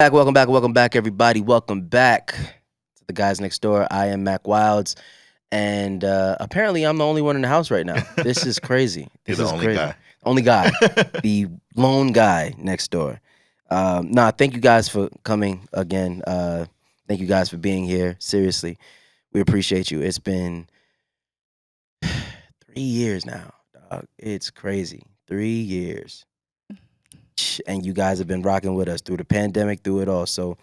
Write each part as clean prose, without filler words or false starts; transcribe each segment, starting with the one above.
Welcome back, everybody. Welcome back to the guys next door. I am Mack Wilds, and apparently I'm the only one in the house right now. This is crazy. You're This the is only crazy. guy. Only guy, the lone guy next door. Thank you guys for coming again. Thank you guys for being here. Seriously, we appreciate you. It's been 3 years now, dog. It's crazy. 3 years. And you guys have been rocking with us through the pandemic, through it all. So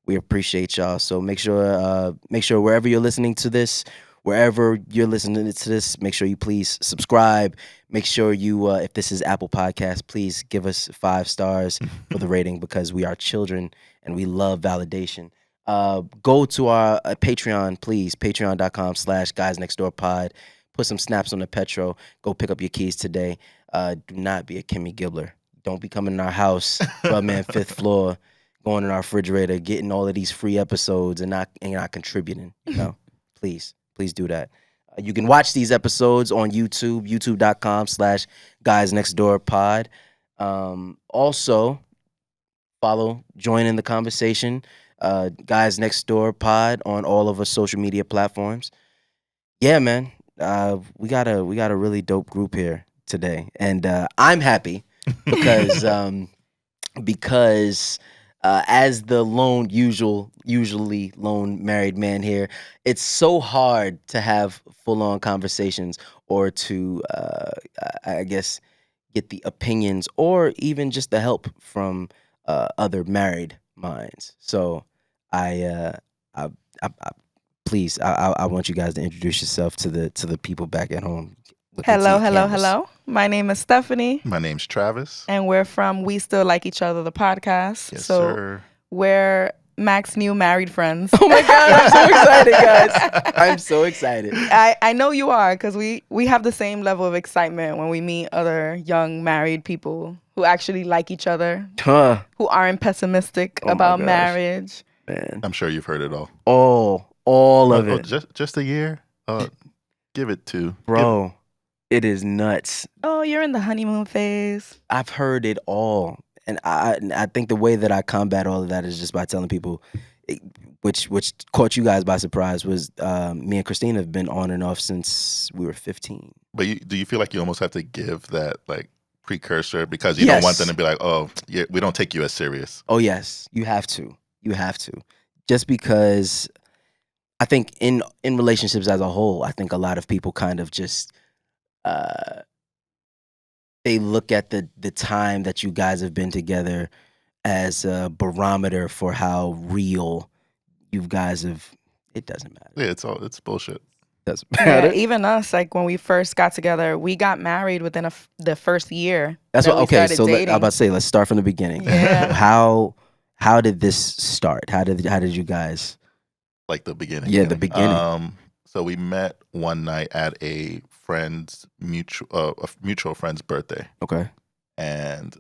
we appreciate y'all. So make sure wherever you're listening to this, wherever you're listening to this, make sure you please subscribe. Make sure you, if this is Apple Podcasts, please give us 5 stars for the rating because we are children and we love validation. Go to our Patreon, please, patreon.com/guysnextdoorpod. Put some snaps on the Petro. Go pick up your keys today. Do not be a Kimmy Gibbler. Don't be coming in our house, man, 5th floor, going in our refrigerator, getting all of these free episodes and not contributing. Please do that. You can watch these episodes on YouTube, youtube.com/guysnextdoorpod. Also, join in the conversation, Guys Next Door Pod on all of our social media platforms. Yeah, man, we got a really dope group here today, and I'm happy. Because as the usually lone married man here, it's so hard to have full-on conversations or to, I guess, get the opinions or even just the help from other married minds. So please, I want you guys to introduce yourself to the people back at home. Hello. My name is Stephanie. My name's Travis. And we're from We Still Like Each Other, the podcast. Yes, so sir. We're Mack's new married friends. Oh my God, I'm so excited, guys. I'm so excited. I know you are because we have the same level of excitement when we meet other young married people who actually like each other, who aren't pessimistic about marriage. Man, I'm sure you've heard it all. All of it. Just a year? Give it 2. Bro. It is nuts. Oh, you're in the honeymoon phase. I've heard it all. And I think the way that I combat all of that is just by telling people, which caught you guys by surprise, was me and Christina have been on and off since we were 15. But do you feel like you almost have to give that like precursor because you don't want them to be like, oh, yeah, we don't take you as serious? Oh, yes. You have to. Just because I think in relationships as a whole, I think a lot of people kind of just they look at the time that you guys have been together as a barometer for how real you guys have. It doesn't matter. Yeah, it's bullshit. Doesn't matter. Yeah, even us, like when we first got together, we got married within the first year. That's what. Okay, so dating. I'm about to say, let's start from the beginning. Yeah. How did this start? How did you guys? Like the beginning. Yeah, the beginning. So we met one night at a mutual friend's birthday. Okay. And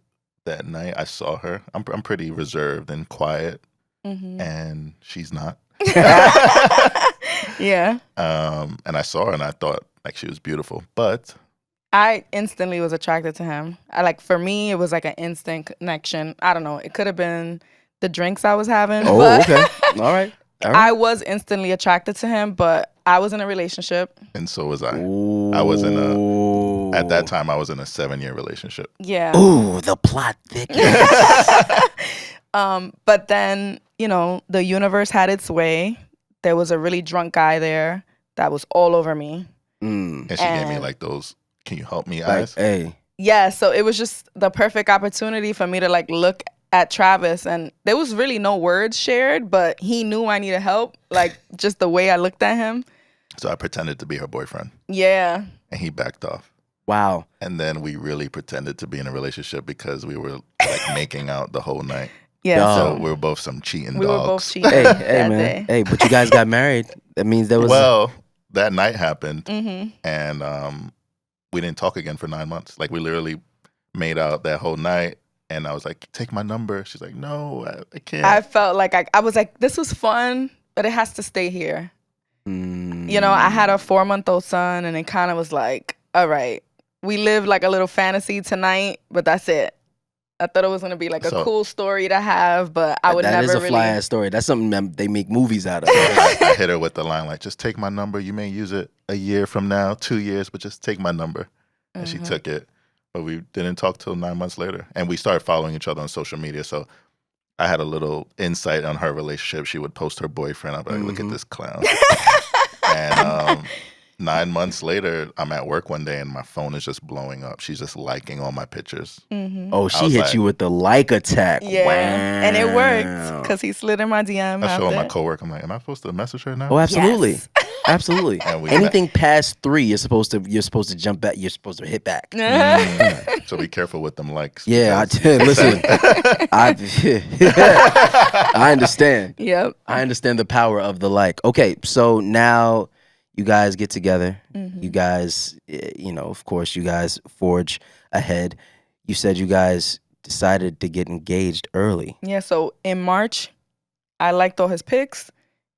that night I saw her. I'm pretty reserved and quiet, and she's not. Yeah. And I saw her and I thought like she was beautiful, but I instantly was attracted to him. For me, it was like an instant connection. I don't know. It could have been the drinks I was having. Oh, but okay. All right. I was instantly attracted to him, but I was in a relationship. And so was I. Ooh. I was at that time I was in a 7-year relationship. Yeah. Ooh, the plot thickens. But then, the universe had its way. There was a really drunk guy there that was all over me. And she gave me like those, can you help me eyes? Hey. Yeah, so it was just the perfect opportunity for me to look at Travis, and there was really no words shared, but he knew I needed help, just the way I looked at him. So I pretended to be her boyfriend. Yeah. And he backed off. Wow. And then we really pretended to be in a relationship because we were making out the whole night. Yeah. So we were both some cheating dogs. We were both cheating. Hey, that man. day. Hey, but you guys got married. That means there was. Well, that night happened, Mm-hmm. and we didn't talk again for 9 months. We literally made out that whole night. And I was like, take my number. She's like, no, I can't. I felt like I was like, this was fun, but it has to stay here. I had a 4-month-old son, and it kind of was like, all right, we lived like a little fantasy tonight, but that's it. I thought it was gonna be like a cool story to have, but I would never really. That is a fly ass story. That's something that they make movies out of. I hit her with the line like, just take my number. You may use it a year from now, 2 years, but just take my number. And she took it. But we didn't talk till 9 months later. And we started following each other on social media. So I had a little insight on her relationship. She would post her boyfriend. I'd be like, look at this clown. And 9 months later, I'm at work one day and my phone is just blowing up. She's just liking all my pictures. Oh, she hit you with the like attack. Yeah. Wow. And it worked because he slid in my DM. I show my coworker, I'm like, am I supposed to message her now? Oh, absolutely. Yes. Absolutely. Anything past 3, you're supposed to jump back. You're supposed to hit back. So be careful with them likes. Yeah, listen. I understand. Yep. I understand the power of the like. Okay, so now you guys get together. You guys, of course, you guys forge ahead. You said you guys decided to get engaged early. Yeah, so in March, I liked all his pics.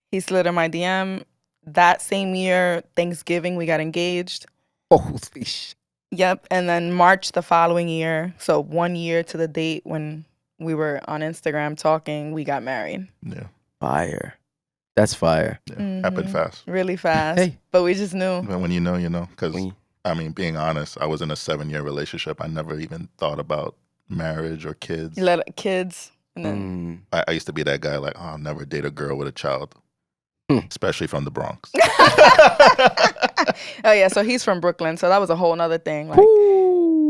He slid in my DM. That same year, Thanksgiving, we got engaged. Holy shit. Yep, and then March the following year, so 1 year to the date when we were on Instagram talking, we got married. Yeah. Fire. That's fire. Yeah. Happened fast. Really fast. Hey. But we just knew. But when you know, you know. Because, being honest, I was in a 7-year relationship. I never even thought about marriage or kids. You let kids. And then I used to be that guy like, oh, I'll never date a girl with a child. Especially from the Bronx. Oh yeah, so he's from Brooklyn, so that was a whole nother thing. Like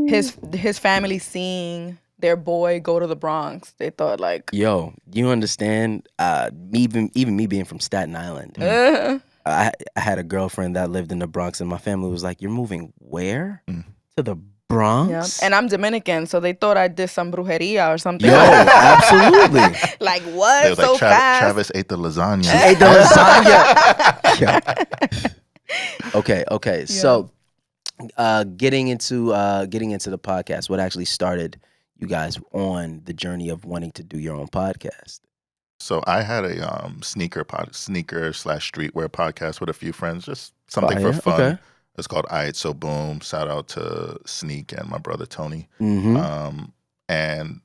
his family seeing their boy go to the Bronx, they thought like, yo, you understand? Even me being from Staten Island, I had a girlfriend that lived in the Bronx, and my family was like, "You're moving where? To the Bronx?" Yeah. And I'm Dominican, so they thought I did some brujeria or something. Yo, absolutely. Like what? They was so like, fast? Travis ate the lasagna. She ate the lasagna. Okay. Yeah. So, getting into the podcast, what actually started you guys on the journey of wanting to do your own podcast? So I had a sneaker/streetwear podcast with a few friends, just something for fun. Okay. It's called Aight So Boom. Shout out to Sneak and my brother Tony. And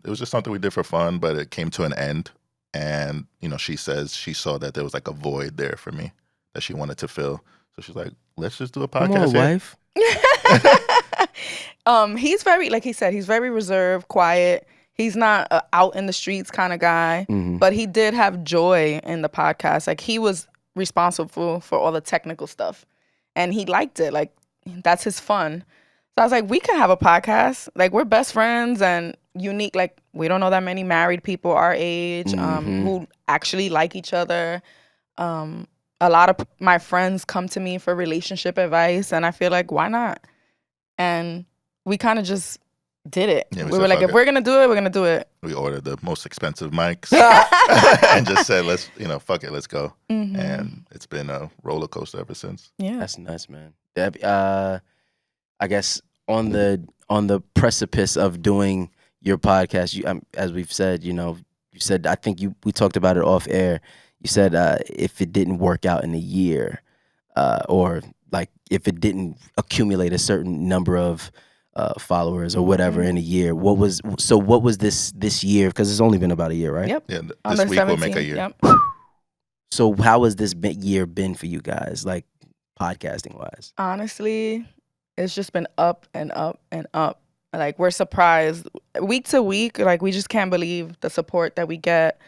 it was just something we did for fun, but it came to an end. And, she says she saw that there was like a void there for me that she wanted to fill. So she's like, let's just do a podcast. Come on, wife. He's very, like he said, he's very reserved, quiet. He's not a out in the streets kind of guy, but he did have joy in the podcast. Like he was responsible for all the technical stuff. And he liked it. Like, that's his fun. So I was like, we can have a podcast. Like, we're best friends and unique. Like, we don't know that many married people our age who actually like each other. A lot of my friends come to me for relationship advice. And I feel like, why not? And we kind of just did it. Yeah, we were like, if we're going to do it, we're going to do it. We ordered the most expensive mics and just said, let's, fuck it, let's go. And it's been a roller coaster ever since. Yeah. That's nuts, man. I guess on the precipice of doing your podcast, you, as we've said, you said, I think we talked about it off air. You said if it didn't work out in a year or like if it didn't accumulate a certain number of followers or whatever in a year, what was this year? Because it's only been about a year, right? Yep. Yeah, this week will make a year. Yep. So how has this year been for you guys, like podcasting wise? Honestly, it's just been up and up and up. Like we're surprised week to week. Like we just can't believe the support that we get.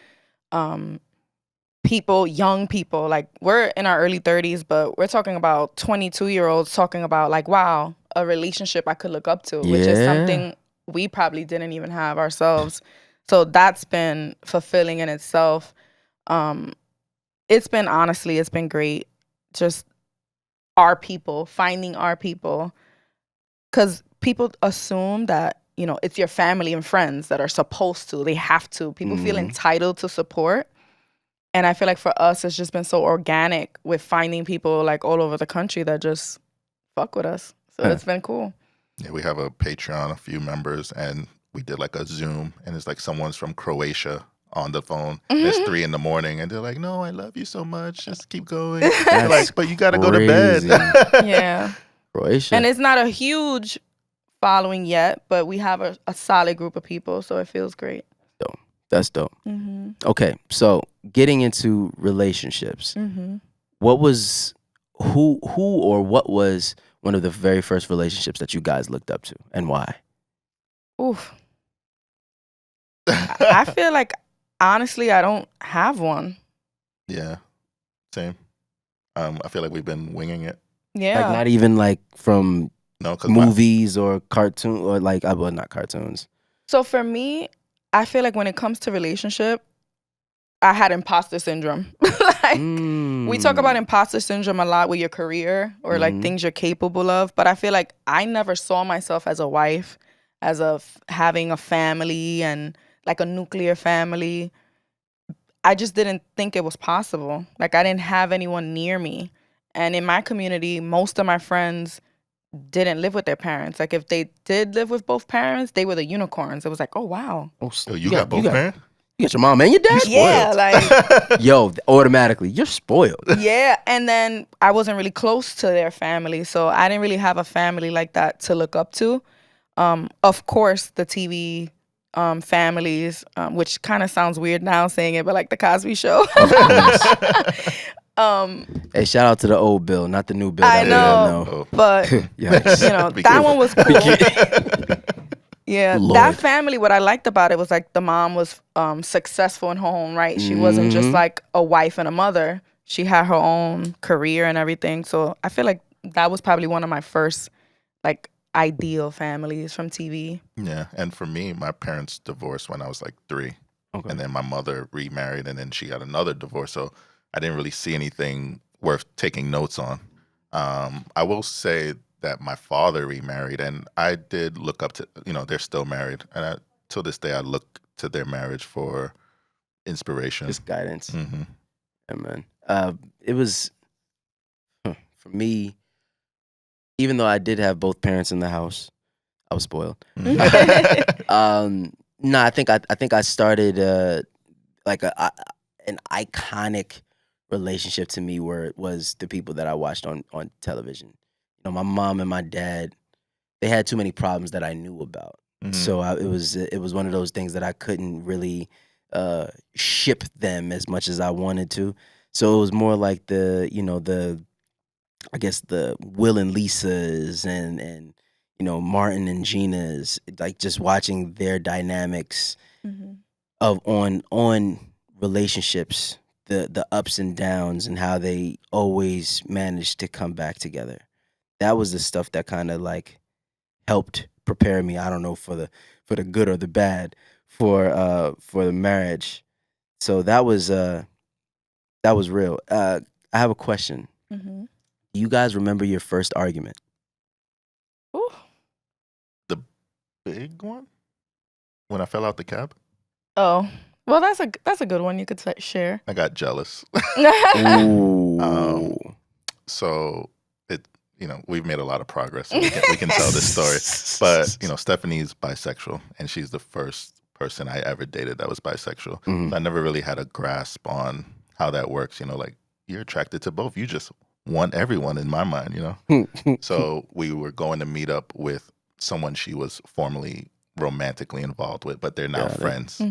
People, young people, like we're in our early 30s, but we're talking about 22-year-olds talking about like, wow, a relationship I could look up to, which is something we probably didn't even have ourselves. So that's been fulfilling in itself. It's been great. Just finding our people. Because people assume that, it's your family and friends that are supposed to, they have to. People feel entitled to support. And I feel like for us, it's just been so organic with finding people like all over the country that just fuck with us. So it's been cool. Yeah, we have a Patreon, a few members, and we did like a Zoom, and it's like someone's from Croatia on the phone. It's 3 a.m, and they're like, "No, I love you so much. Just keep going." Like, but you got to go to bed. Yeah, Croatia, and it's not a huge following yet, but we have a solid group of people, so it feels great. Dope. That's dope. Mm-hmm. Okay, so getting into relationships, Mm-hmm. what was who or what was one of the very first relationships that you guys looked up to, and why? Oof. I feel like, honestly, I don't have one. Yeah, same. I feel like we've been winging it. Yeah. Like not even like from No, because movies or cartoon or like well, not cartoons. So for me, I feel like when it comes to relationship, I had imposter syndrome. Like we talk about imposter syndrome a lot with your career or like things you're capable of, but I feel like I never saw myself as a wife, as having a family and like a nuclear family. I just didn't think it was possible. Like I didn't have anyone near me. And in my community, most of my friends didn't live with their parents. Like if they did live with both parents, they were the unicorns. It was like, oh wow. Oh, Yo, you got both parents? You got your mom and your dad? Yeah, like Yo, automatically, you're spoiled. yeah. And then I wasn't really close to their family, so I didn't really have a family like that to look up to. Of course, the TV families, which kind of sounds weird now saying it, but like the Cosby Show. Of course. Hey, shout out to the old Bill, not the new Bill. I that we know, all know. but Yikes. you know Be that careful. one was cool. Yeah, Lord. that family, what I liked about it was like the mom was successful in her own right. She wasn't just like a wife and a mother. She had her own career and everything. So I feel like that was probably one of my first like ideal families from TV. Yeah, and for me, my parents divorced when I was like 3. Okay. And then my mother remarried, and then she got another divorce. So I didn't really see anything worth taking notes on. I will say that my father remarried, and I did look up to, they're still married. And till this day, I look to their marriage for inspiration. Just guidance. Mm-hmm. Yeah, man. It was, for me, even though I did have both parents in the house, I was spoiled. No, I think I started like an iconic relationship to me where it was the people that I watched on television. My mom and my dad, they had too many problems that I knew about. Mhm. So it was one of those things that I couldn't really ship them as much as I wanted to. So it was more like the I guess the Will and Lisa's and Martin and Gina's, like just watching their dynamics of on relationships, the ups and downs and how they always managed to come back together. That was the stuff that kind of like helped prepare me. I don't know for the good or the bad for the marriage. So that was real. I have a question. Mm-hmm. Do you guys remember your first argument? Ooh. The big one? When I fell out the cab? Oh, well, that's a good one you could share. I got jealous. Ooh. So we've made a lot of progress. So we can tell this story. But Stephanie's bisexual, and she's the first person I ever dated that was bisexual. Mhm. So I never really had a grasp on how that works. Like you're attracted to both. You just want everyone in my mind. So we were going to meet up with someone she was formerly romantically involved with, but they're now friends.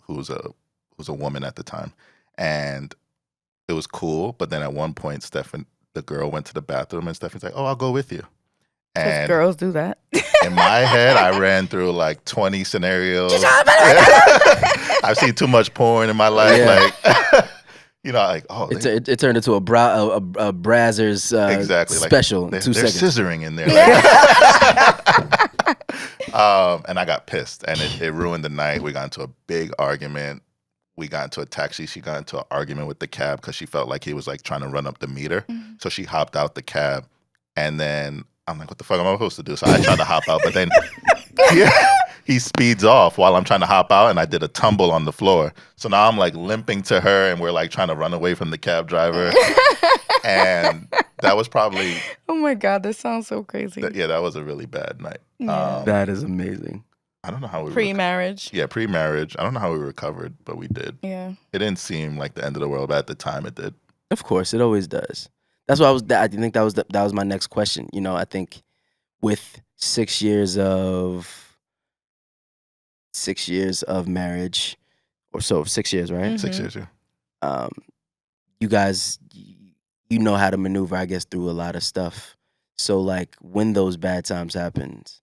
Who's a woman at the time, and it was cool. But then at one point, the girl went to the bathroom, and Stephanie's like, "Oh, I'll go with you." And girls do that. in my head, I ran through like 20 scenarios. I've seen too much porn in my life. Yeah. Like, oh, it turned into a Brazzers exactly special. Like, 2 they're seconds. scissoring in there. And I got pissed, and it ruined the night. We got into a big argument. We got into a taxi. She got into an argument with the cab because she felt like he was like trying to run up the meter. So she hopped out the cab, and then I'm like, what the fuck am I supposed to do? So I tried to hop out, but then he speeds off while I'm trying to hop out, and I did a tumble on the floor. So now I'm like limping to her, and we're like trying to run away from the cab driver. And that was probably... Oh my God, this sounds so crazy. That was a really bad night. Yeah. That is amazing. I don't know how we pre-marriage. Yeah, pre-marriage. I don't know how we recovered, but we did. Yeah. It didn't seem like the end of the world, but at the time it did. Of course, it always does. That's why I think that was my next question. I think with 6 years of marriage or so. 6 years, right? 6 years, yeah. You guys, you know how to maneuver, I guess, through a lot of stuff. So, like, when those bad times happens,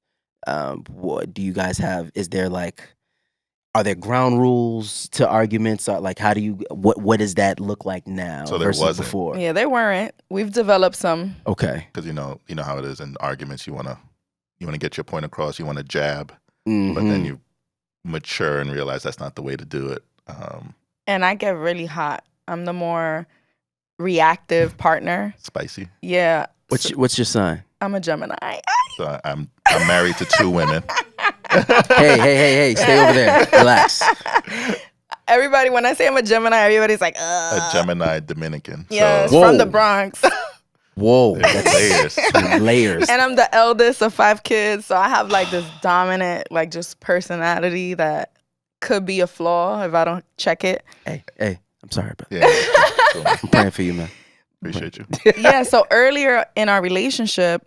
what do you guys have? Are there ground rules to arguments? Or like, how do you what does that look like now So there versus wasn't. before? Yeah, they weren't. We've developed some. Okay. Because you know how it is in arguments. You wanna get your point across. You want to jab, Mhm. but then you mature and realize that's not the way to do it. And I get really hot. I'm the more reactive partner. Spicy. Yeah. What's your sign? I'm a Gemini. So I'm married to 2 women. Hey, stay over there. Relax. Everybody, when I say I'm a Gemini, everybody's like, A Gemini Dominican. Yes, So from the Whoa. Bronx. Whoa, there's that's layers. layers. And I'm the eldest of 5 kids, so I have like this dominant, like just personality that could be a flaw if I don't check it. Hey, I'm sorry, brother. Yeah. So, I'm praying for you, man. appreciate you. Yeah, so earlier in our relationship,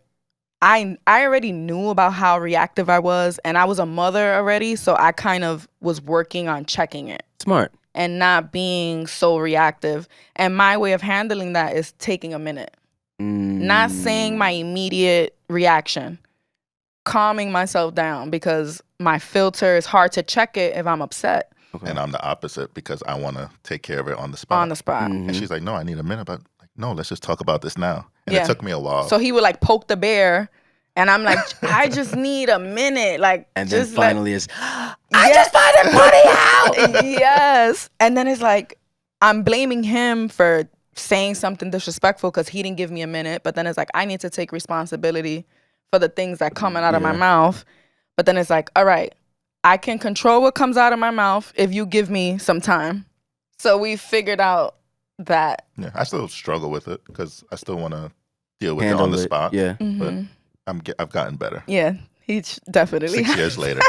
I already knew about how reactive I was, and I was a mother already, so I kind of was working on checking it Smart. and not being so reactive. And my way of handling that is taking a minute. Not saying my immediate reaction, calming myself down because my filter is hard to check it if I'm upset. Okay. And I'm the opposite because I want to take care of it on the spot. On the spot. And she's like, no, I need a minute. But like, no, let's just talk about this now. And Yeah. it took me a while. So he would like poke the bear, and I'm like, I just need a minute. Like, And then just finally I just find it funny out. Yes. And then it's like, I'm blaming him for saying something disrespectful because he didn't give me a minute. But then it's like, I need to take responsibility for the things that coming out of my mouth. But then it's like, all right, I can control what comes out of my mouth if you give me some time. So we figured out that. Yeah, I still struggle with it because I still want to deal with Handle it on the it. spot. Yeah. But I've gotten better. Yeah, he's definitely. 6 years later.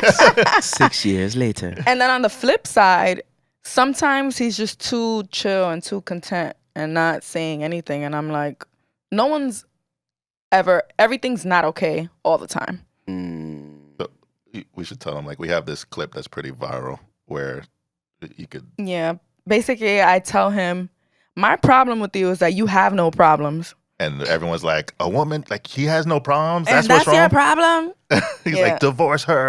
6 years later. And then on the flip side, sometimes he's just too chill and too content and not saying anything. And I'm like, everything's not okay all the time. So we should tell them, like, we have this clip that's pretty viral where you could. Yeah. Basically, I tell him, my problem with you is that you have no problems. And everyone's like, a woman, like, he has no problems. And That's that's what's your wrong. problem? He's Yeah. like, divorce her.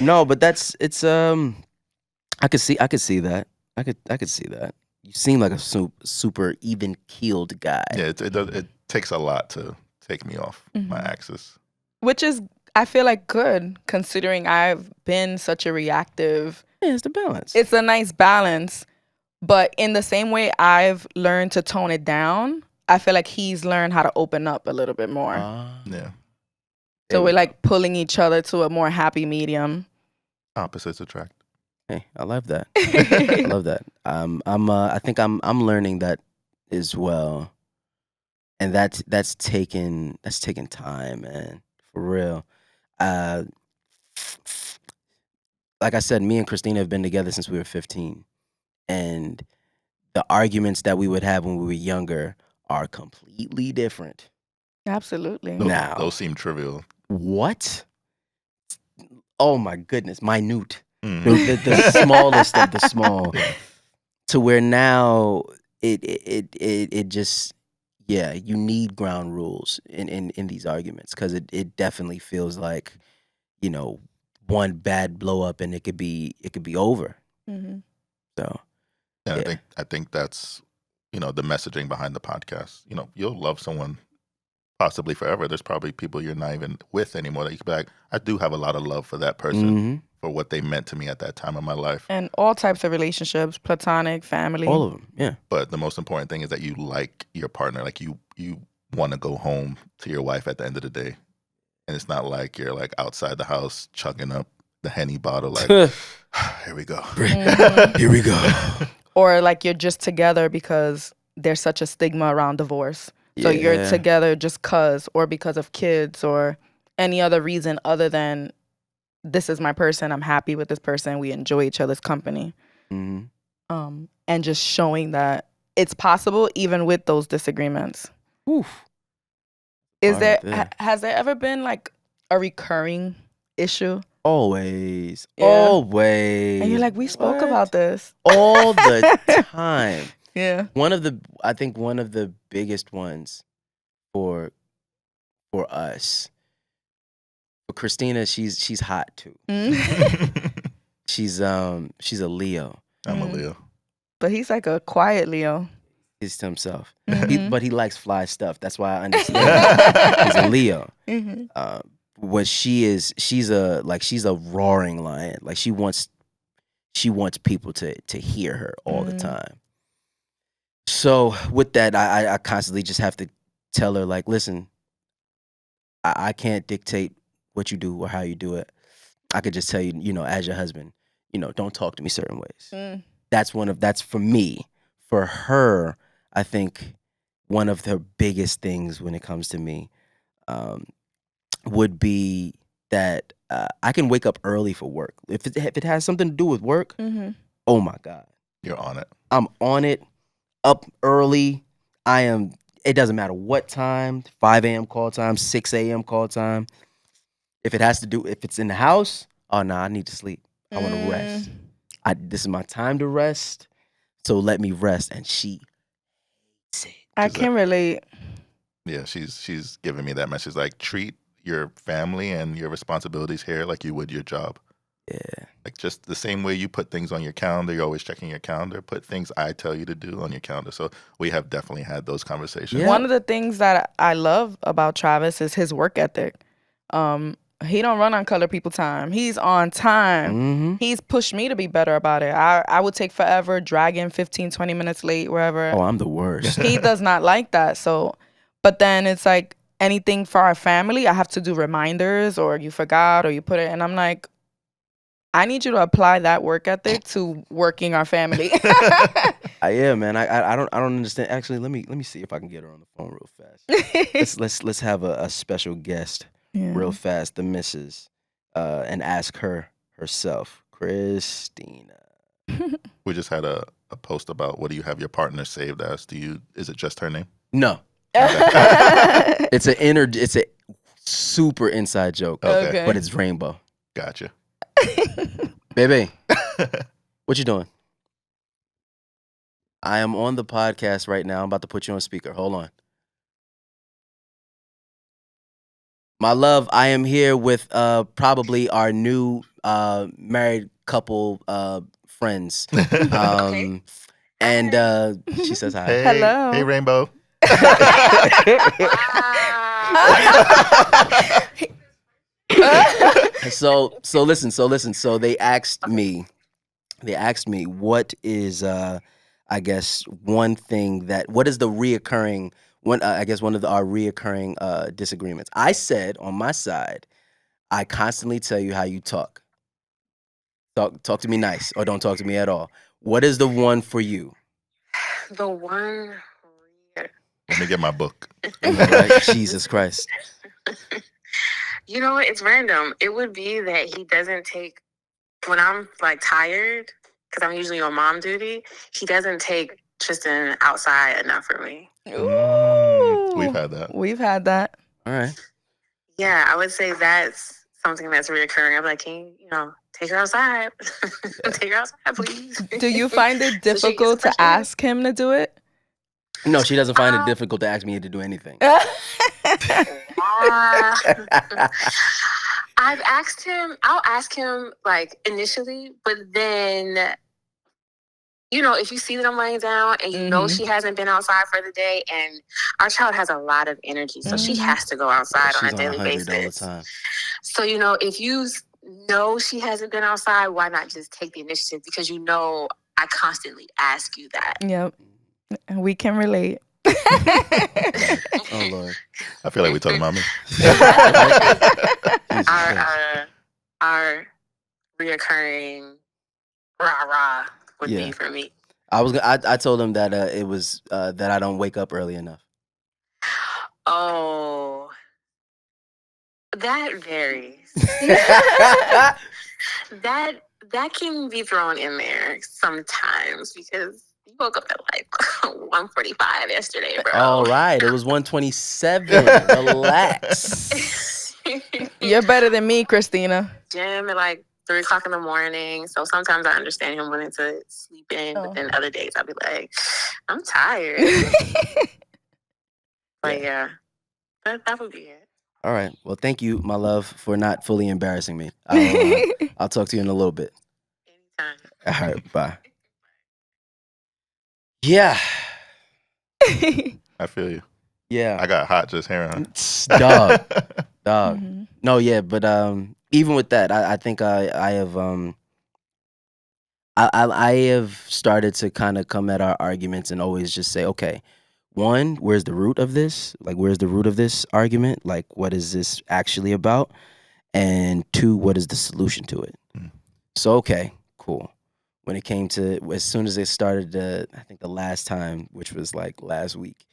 No, but it's I could see that. I could see that. You seem like a super even keeled guy. Yeah, it takes a lot to take me off my axis. Which is, I feel like, good considering I've been such a reactive. Yeah, it's the balance. It's a nice balance. But in the same way I've learned to tone it down, I feel like he's learned how to open up a little bit more. Yeah. So we're like pulling each other to a more happy medium. Opposites attract. Hey, I love that. I love that. I think I'm learning that as well, and that's taken time, man, for real. Like I said, me and Christina have been together since we were 15, and the arguments that we would have when we were younger are completely different. Absolutely. Now, Those seem trivial. what? Oh my goodness, minute. Mhm. The smallest of the small, to where now it just, yeah, you need ground rules in these arguments because it definitely feels like, you know, one bad blow up and it could be over. Mm-hmm. So And yeah. I think that's, the messaging behind the podcast. You'll love someone possibly forever. There's probably people you're not even with anymore that you could be like, I do have a lot of love for that person for what they meant to me at that time of my life. And all types of relationships, platonic, family. All of them, yeah. But the most important thing is that you like your partner. Like you want to go home to your wife at the end of the day. And it's not like you're like outside the house chugging up the Henny bottle like, here we go. Here we go. Or like you're just together because there's such a stigma around divorce. So you're together just or because of kids or any other reason other than this is my person, I'm happy with this person, we enjoy each other's company. And just showing that it's possible even with those disagreements. Oof. Has there ever been like a recurring issue? Always. Yeah. Always. And you're like, we spoke about this. All the time. Yeah. I think one of the biggest ones for us. For Christina, she's hot too. She's a Leo. I'm a Leo. But he's like a quiet Leo. He's to himself. Mhm. But he likes fly stuff. That's why I understand. He's a Leo. Mhm. What she's a roaring lion. Like she wants people to hear her all the time. So with that, I constantly just have to tell her, like, listen, I can't dictate what you do or how you do it. I could just tell you, as your husband, don't talk to me certain ways. That's for me. For her, I think one of the biggest things when it comes to me would be that I can wake up early for work. If it has something to do with work, oh my God. You're on it. I'm on it, up early. It doesn't matter what time, 5 a.m. call time, 6 a.m. call time. If it's in the house, oh no, I need to sleep. I want to rest. This is my time to rest. So let me rest. And she hates it. I can relate. Yeah, she's giving me that message. Like, treat your family and your responsibilities here like you would your job. Yeah. Like, just the same way you put things on your calendar, you're always checking your calendar, put things I tell you to do on your calendar. So we have definitely had those conversations. Yeah. One of the things that I love about Travis is his work ethic. He don't run on color people time. He's on time. He's pushed me to be better about it. I would take forever, dragging 15, 20 minutes late, wherever. Oh, I'm the worst. He does not like that. So, but then it's like anything for our family, I have to do reminders, or you forgot, or you put it, and I'm like, I need you to apply that work ethic to working our family. Yeah, man. I don't understand. Actually, let me see if I can get her on the phone real fast. let's have a special guest real fast, the missus, and ask her herself, Christina. We just had a post about, what do you have your partner saved as? Is it just her name? No. It's a super inside joke. Okay. But it's Rainbow. Gotcha. Baby, what you doing? I am on the podcast right now. I'm about to put you on speaker. Hold on. My love, I am here with probably our new married couple friends. And she says hi. Hey, hello. Hey, Rainbow. So listen. So they asked me what is I guess what is the reoccurring one of our reoccurring disagreements. I said on my side, I constantly tell you how you talk. Talk to me nice, or don't talk to me at all. What is the one for you? The one. Let me get my book. Right? Jesus Christ. You know what? It's random. It would be that he doesn't take, when I'm like tired, because I'm usually on mom duty, he doesn't take Tristan outside enough for me. We've had that. All right. Yeah, I would say that's something that's reoccurring. I'm like, can you, take her outside? Take her outside, please. Do you find it difficult to ask him to do it? No, she doesn't find it difficult to ask me to do anything. I've asked him, I'll ask him like initially, but then, if you see that I'm laying down and you know she hasn't been outside for the day, and our child has a lot of energy, so she has to go outside on a daily basis. All the time. So, if you know she hasn't been outside, why not just take the initiative? Because I constantly ask you that. Yep. We can relate. Oh, Lord. I feel like we're talking about me. Our reoccurring rah-rah would be for me. I told him that it was that I don't wake up early enough. Oh, that varies. That can be thrown in there sometimes, because you woke up at like 1:45 yesterday, bro. All right, it was 1:27. Relax. You're better than me, Christina. Gym at like 3 o'clock in the morning. So sometimes I understand him wanting to sleep in, but then other days I'll be like, I'm tired. But yeah, that would be it. All right. Well, thank you, my love, for not fully embarrassing me. I'll talk to you in a little bit. Anytime. All right. Bye. Yeah. I feel you. Yeah. I got hot just hearing her. Dog. Mm-hmm. No, yeah, but even with that, I think I have I have started to kind of come at our arguments and always just say, okay, one, where's the root of this? Like, where's the root of this argument? Like, what is this actually about? And two, what is the solution to it? Mm. So, okay, cool. When it came to, as soon as it started, I think the last time, which was like last week,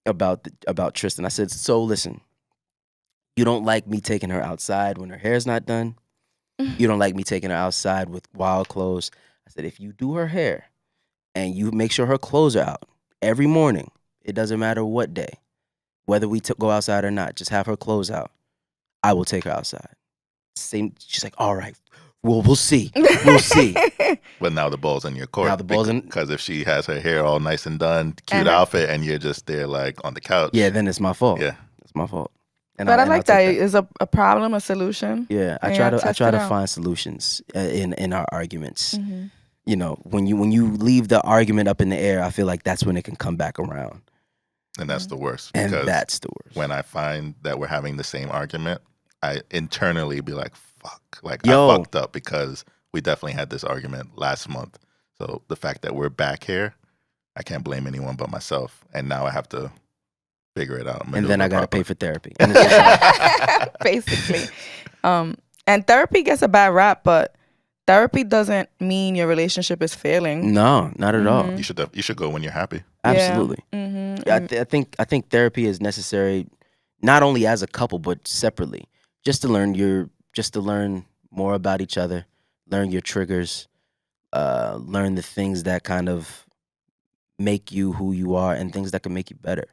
about Tristan, I said, so listen, you don't like me taking her outside when her hair's not done. You don't like me taking her outside with wild clothes. I said, if you do her hair and you make sure her clothes are out every morning, it doesn't matter what day, whether we go outside or not, just have her clothes out. I will take her outside. She's like, all right, we'll see. We'll see. But now the ball's in your court. Now the ball's in. Because if she has her hair all nice and done, cute outfit, and you're just there like on the couch. Yeah, then it's my fault. Yeah. It's my fault. But I like that. Is a problem a solution? Yeah, I try to find solutions in our arguments. Mm-hmm. You know, when you leave the argument up in the air, I feel like that's when it can come back around. And that's the worst. And that's the worst. When I find that we're having the same argument, I internally be like, fuck. Like, Yo. I fucked up because we definitely had this argument last month. So the fact that we're back here, I can't blame anyone but myself. And now I have to figure it out. And then I got to pay for therapy. Basically. And therapy gets a bad rap, but therapy doesn't mean your relationship is failing. No, not at all. You should go when you're happy. Absolutely. Yeah. Mm-hmm. I think therapy is necessary, not only as a couple but separately, just to learn more about each other, learn your triggers, learn the things that kind of make you who you are, and things that can make you better.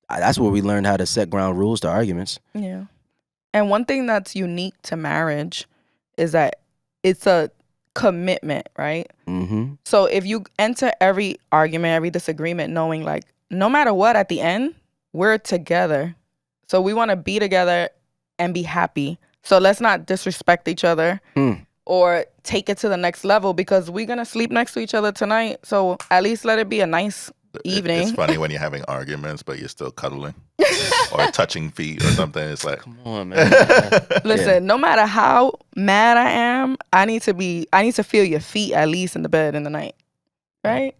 That's where we learned how to set ground rules to arguments. Yeah. And one thing that's unique to marriage is that it's a commitment, right? Mm-hmm. So if you enter every argument, every disagreement, knowing like no matter what, at the end, we're together. So we want to be together and be happy. So let's not disrespect each other or take it to the next level, because we're going to sleep next to each other tonight. So at least let it be a nice evening. It's funny when you're having arguments, but you're still cuddling or touching feet or something. It's like, come on, man. Listen, no matter how mad I am, I need to feel your feet at least in the bed in the night, right?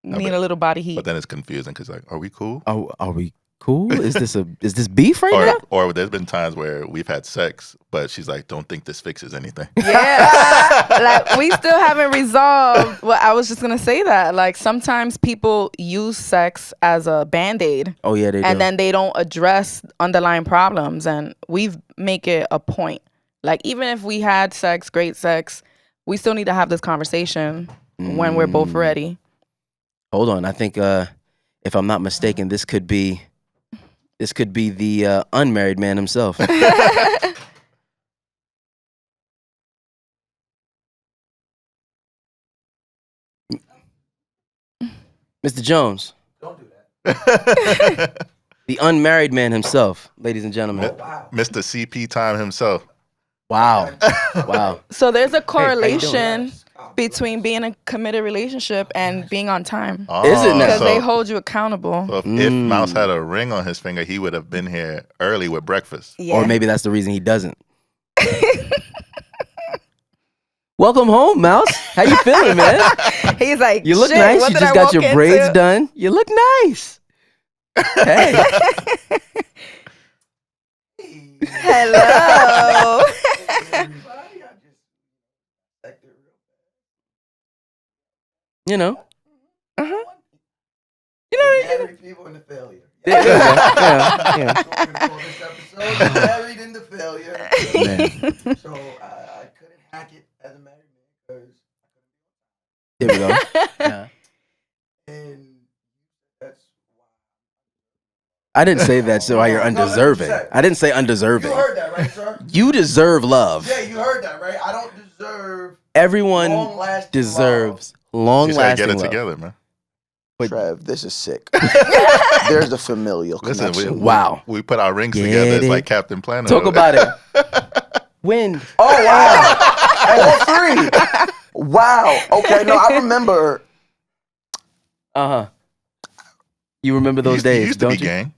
Need a little body heat. But then it's confusing because like, are we cool? Oh, are we cool? Is this beef right now? Or there's been times where we've had sex, but she's like, don't think this fixes anything. Yeah, like we still haven't resolved. Well, I was just gonna say that. Like sometimes people use sex as a Band-Aid. Oh yeah, they do. And then they don't address underlying problems. And we make it a point. Like even if we had sex, great sex, we still need to have this conversation when we're both ready. Hold on, I think if I'm not mistaken, this could be the unmarried man himself. Mr. Jones. Don't do that. The unmarried man himself, ladies and gentlemen. Mr. CP time himself. Wow. Wow. So there's a correlation between being in a committed relationship and being on time. Is it now? Because they hold you accountable. So if Mouse had a ring on his finger, he would have been here early with breakfast. Yeah. Or maybe that's the reason he doesn't. Welcome home, Mouse. How you feeling, man? He's like, you look shit, nice. what You did just I got walk your into? braids done. You look nice. Hey. Hello. You know. Uh-huh. You know. Married people in the failure. Yeah. Married in the failure. Man. So I couldn't hack it as a married man because There we go. Yeah. and that's I didn't say that so why you're No, that's what you undeserving. said. I didn't say undeserving. You heard that, right, sir? You deserve love. Yeah, you heard that, right? I don't deserve Everyone long-lasting deserves You just gotta get long-lasting it love. together, man. But- Trev, this is sick. There's a familial Listen, connection. Wow. we put our rings Get together. It's it. like Captain Planet. Talk about it. When? Oh, wow. All three. Wow. Okay, no, I remember. Uh-huh. You remember those days, You used to don't be you? gang.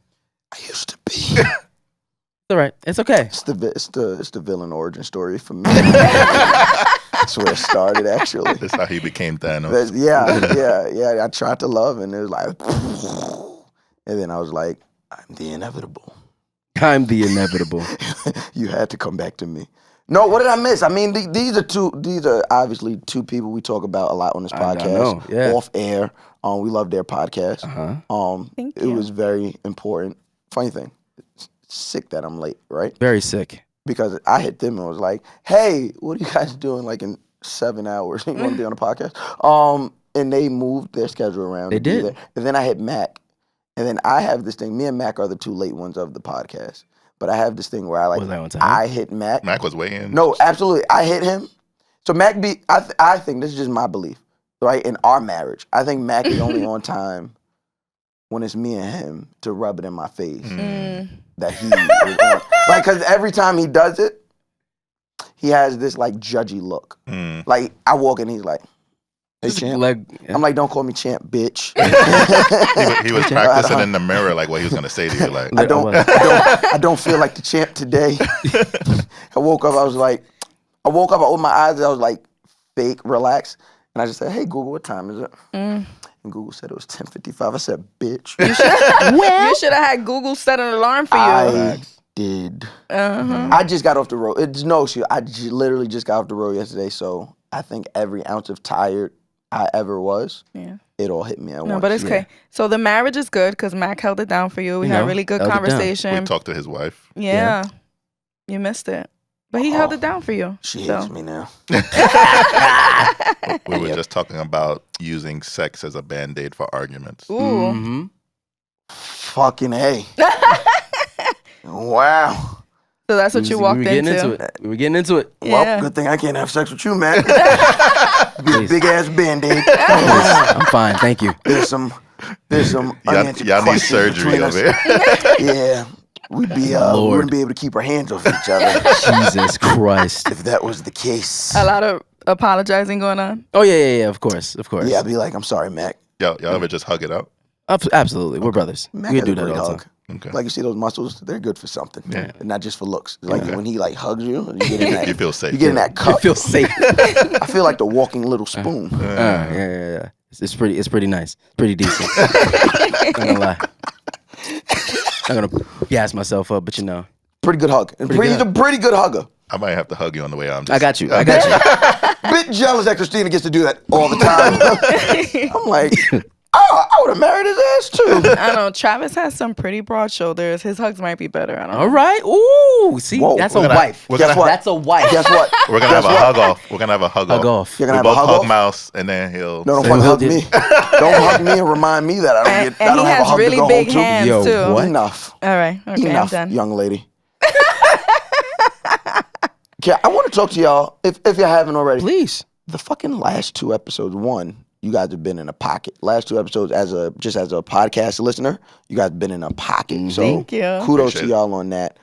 I used to be. It's all right. It's okay. It's the villain origin story for me. That's where it started, actually. That's how he became Thanos. But yeah. I tried to love, and it was like, and then I was like, I'm the inevitable. I'm the inevitable. You had to come back to me. No, what did I miss? I mean, these are obviously two people we talk about a lot on this I podcast. know, yeah. Off air. We love their podcast. Uh-huh. Thank It you. was very important. Funny thing, it's sick that I'm late, right? Very sick. Because I hit them and was like, "Hey, what are you guys doing? Like in 7 hours, you want to be on a podcast?" And they moved their schedule around. They to be did. there. And then I hit Mac, and then I have this thing. Me and Mac are the two late ones of the podcast. But I have this thing where Was that one time? I hit Mac. Mac was way in. No, absolutely. I hit him. So Mac I think this is just my belief, right? In our marriage, I think Mac is only on time when it's me and him to rub it in my face that he is on. Like, because every time he does it, he has this like judgy look. Like I walk in, he's like, "Hey, champ." I'm like, "Don't call me champ, bitch." He was practicing in the mirror, like what he was gonna say to you. Like, I don't feel like the champ today. I woke up, I opened my eyes, I was like, fake relaxed. And I just said, "Hey, Google, what time is it?" And Google said it was 10:55. I said, "Bitch." You should have had Google set an alarm for you. I did. I just got off the road. It's no shit. Literally just got off the road yesterday, so I think every ounce of tired I ever was, it all hit me at once. No, but it's okay. So the marriage is good because Mac held it down for you. We had a really good held it down. conversation. we talked to his wife. Yeah. You missed it. But he held it down for you. She so. hates me now. We were just talking about using sex as a band-aid for arguments. Ooh. Mm-hmm. Fucking A. Wow. So that's what you walked We were getting into. into it. We were getting into it. Well, Yeah. good thing I can't have sex with you, man. Please. Big ass band-aid. I'm fine. Thank you. There's some unanswered Y'all need questions surgery between us. over here. Yeah, we Lord. wouldn't be able to keep our hands off each other Jesus Christ. if that was the case. A lot of apologizing going on. Oh, yeah. Of course. Yeah, I'd be like, "I'm sorry, Mac." Y'all ever just hug it out? Absolutely. We're brothers. Mac We has do a that great all the hug. time. Okay. Like, you see those muscles, they're good for something, Yeah. and not just for looks. Like Okay. when he like hugs you, and you get in that, You feel safe. You get in that You cup. feel safe. I feel like the walking little spoon. Yeah. It's pretty nice. Pretty decent. Not gonna lie. Not gonna gas myself up, but you know. Pretty good hug. And Pretty he's a pretty good hugger. I might have to hug you on the way out. I got you. I got you. Bit jealous that Christina gets to do that all the time. I'm like, oh, I would have married his ass too. I don't know. Travis has some pretty broad shoulders. His hugs might be better. I don't know. All right. Ooh. See, Whoa. that's a We're gonna- wife. we're Guess gonna- what? That's a wife. Guess what? We're gonna have a hug off. We're gonna have a hug Hug off. off. You're We gonna have a both hug hug off? Mouse, and then he'll. No, don't say- fucking hug he'll me. Don't hug me and remind me that I don't And, get. I and don't he have a has hug really to go big home to. hands Yo, too. what? Enough. All right. Okay, Enough, I'm done. young lady. Okay, I want to talk to y'all, if you haven't already. Please. The fucking last 2 episodes, one, you guys have been in a pocket. Last 2 episodes, as a podcast listener, you guys have been in a pocket. So Thank you. kudos to Appreciate it. y'all on that.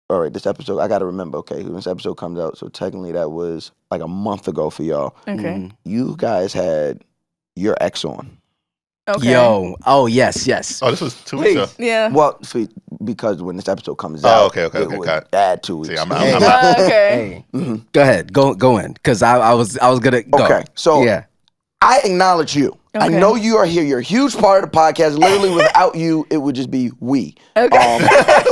All right, this episode, I got to remember, okay, when this episode comes out, so technically that was like a month ago for y'all. Okay. You guys had your ex on. Okay. Yo. Oh, yes. Oh, this was 2 weeks ago. Yeah. Well, because when this episode comes Oh, out, okay, it got would it. add 2 weeks. See, I'm Hey. out. Okay. Hey. Go ahead. Go in. Because I was gonna go. Okay, so yeah. I acknowledge you. I Okay. know you are here. You're a huge part of the podcast. Literally, without you, it would just be we. Okay.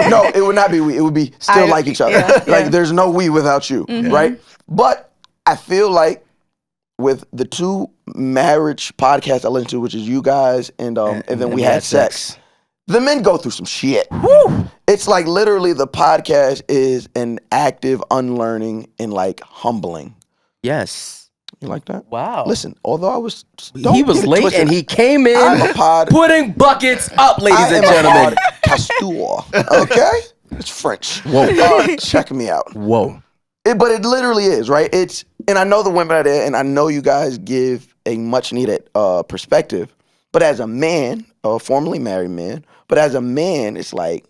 No, it would not be we. It would be still like each other. yeah, Like yeah. there's no we without you, right? But I feel like with the 2 marriage podcasts I listen to, which is you guys and then we had sex. The men go through some shit. Woo! It's like literally the podcast is an active unlearning and like humbling. Yes. You like that? Wow. Listen, although I was, He was late and he came in I'm a pod. putting buckets up, ladies I and am a gentlemen. podcaster. Okay, it's French. Whoa. Check me out. Whoa. But it literally is, right? And I know the women are there, and I know you guys give a much needed perspective. But as a man, a formerly married man, but as a man, it's like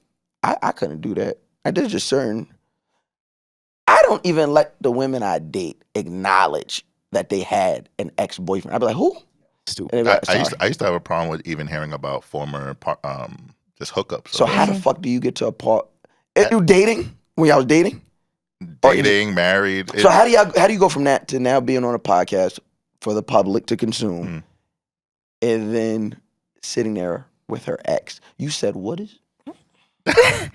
I couldn't do that. There's just certain. I don't even let the women I date acknowledge that they had an ex-boyfriend. I'd be like, who? Stupid. I used to have a problem with even hearing about former just hookups. So how the fuck do you get to a part? You dating when y'all was dating? Dating, married. So how do you go from that to now being on a podcast for the public to consume, and then sitting there with her ex? You said what is?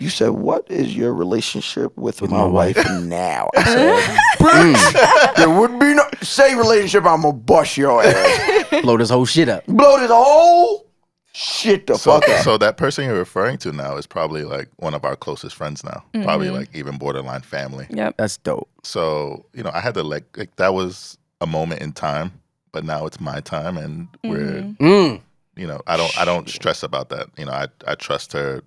You said what is your relationship with my wife now? I said, bitch, there would be no say relationship. I'm gonna bust your ass. Blow this whole shit up. Blow this whole shit the fuck up. So that person you're referring to now is probably like one of our closest friends now. Probably like even borderline family. Yep. That's dope. So, I had to like that was a moment in time, but now it's my time and we're I don't stress about that. I trust her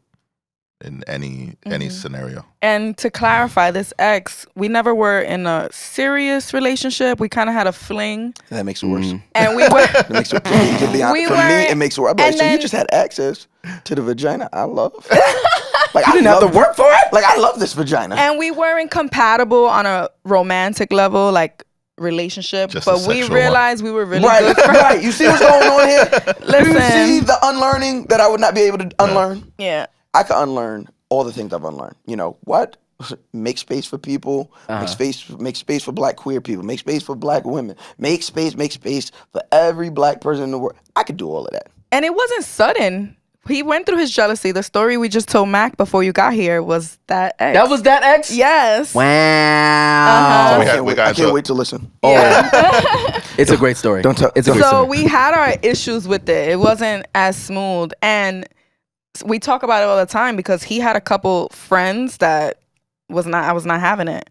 in any scenario. And to clarify, this ex, we never were in a serious relationship. We kind of had a fling. That makes it worse. And we were. It makes it, to be honest, for me, it makes it worse. I'm like, so you just had access to the vagina I love. Like You didn't have to work for it? Like I love this vagina. And we weren't compatible on a romantic level, like relationship. Just but a we sexual realized we were really right, good friends. right. You see what's going on here? Listen. You see the unlearning that I would not be able to unlearn? Yeah. I could unlearn all the things I've unlearned. You know what? Make space for people. Make space for black queer people. Make space for black women. Make space for every black person in the world. I could do all of that. And it wasn't sudden. He went through his jealousy. The story we just told Mack before you got here was that ex. That was that ex? Yes. Wow. Uh-huh. I can't wait to listen. Yeah. It's a great story. Don't tell. It's a great So story. we had our issues with it. It wasn't as smooth. And we talk about it all the time because he had a couple friends that I was not having it.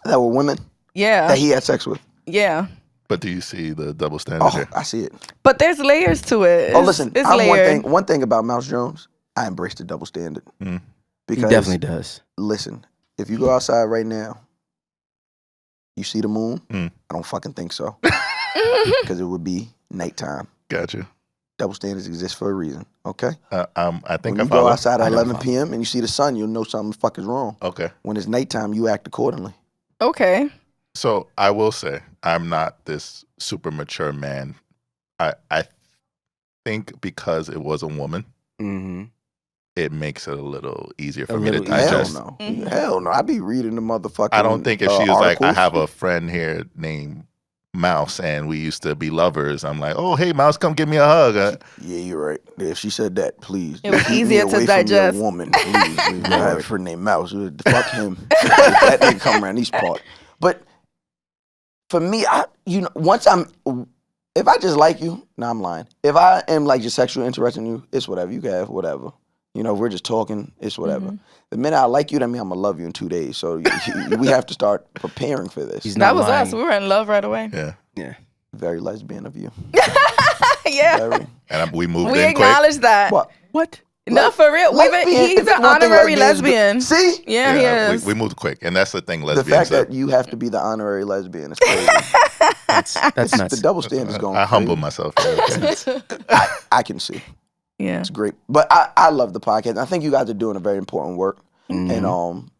That were women Yeah. that he had sex with. Yeah. But do you see the double standard here? I see it. But there's layers to it. Listen, it's I'm layered. one thing about Mouse Jones, I embrace the double standard. He Because definitely does. listen, if you go outside right now, you see the moon? Mm. I don't fucking think so. Because it would be nighttime. Gotcha. Double standards exist for a reason, okay? I think When I you follow. go outside at I know 11 follow. p.m. and you see the sun, you'll know something the fuck is wrong. Okay. When it's nighttime, you act accordingly. Okay. So I will say I'm not this super mature man. I think because it was a woman, Mm-hmm. it makes it a little easier for A me to little digest. Hell no. Mhm. Hell no. I be reading the motherfucking I don't think if she was like, I articles. have a friend here named Mouse and we used to be lovers, I'm like, oh, hey, Mouse, come give me a hug. Yeah, you're right. If she said that, please. It was keep me easier to away from your digest. woman, please. I have a friend named Mouse. Fuck him. That nigga come around these parts. But for me, if I just like you, I'm lying. If I am like just sexually interested in you, it's whatever. You can have whatever. If we're just talking, it's whatever. The minute I like you, that means I'm gonna love you in 2 days. So we have to start preparing for this. He's That not was lying. us. We were in love right away. Yeah. Yeah. Very lesbian of you. Yeah. Very. And we moved We in quick. acknowledge that. What? No, for real. He's an honorary lesbian. See? Yeah, he is. we moved quick. And that's the thing, The lesbians. fact that you have to be the honorary lesbian is crazy. That's nuts. The double standard is going I humble crazy. myself. I can see. Yeah. It's great. But I love the podcast. I think you guys are doing a very important work. Mhm. And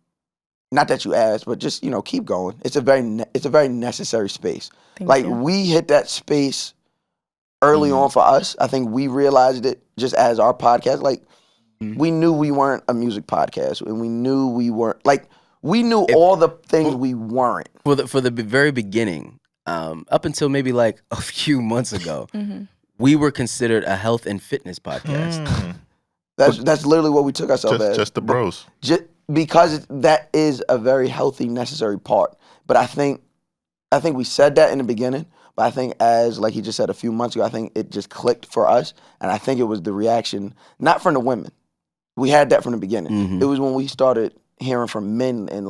not that you asked, but just, keep going. It's a very necessary space. Thank you. We hit that space early on for us. I think we realized it just as our podcast. We knew we weren't a music podcast, and we knew we weren't we knew all the things we weren't. For the very beginning, up until maybe like a few months ago, we were considered a health and fitness podcast. That's literally what we took ourselves as. Just the bros. Because that is a very healthy, necessary part. But I think we said that in the beginning. But I think like he just said a few months ago, I think it just clicked for us. And I think it was the reaction, not from the women. We had that from the beginning. It was when we started hearing from men and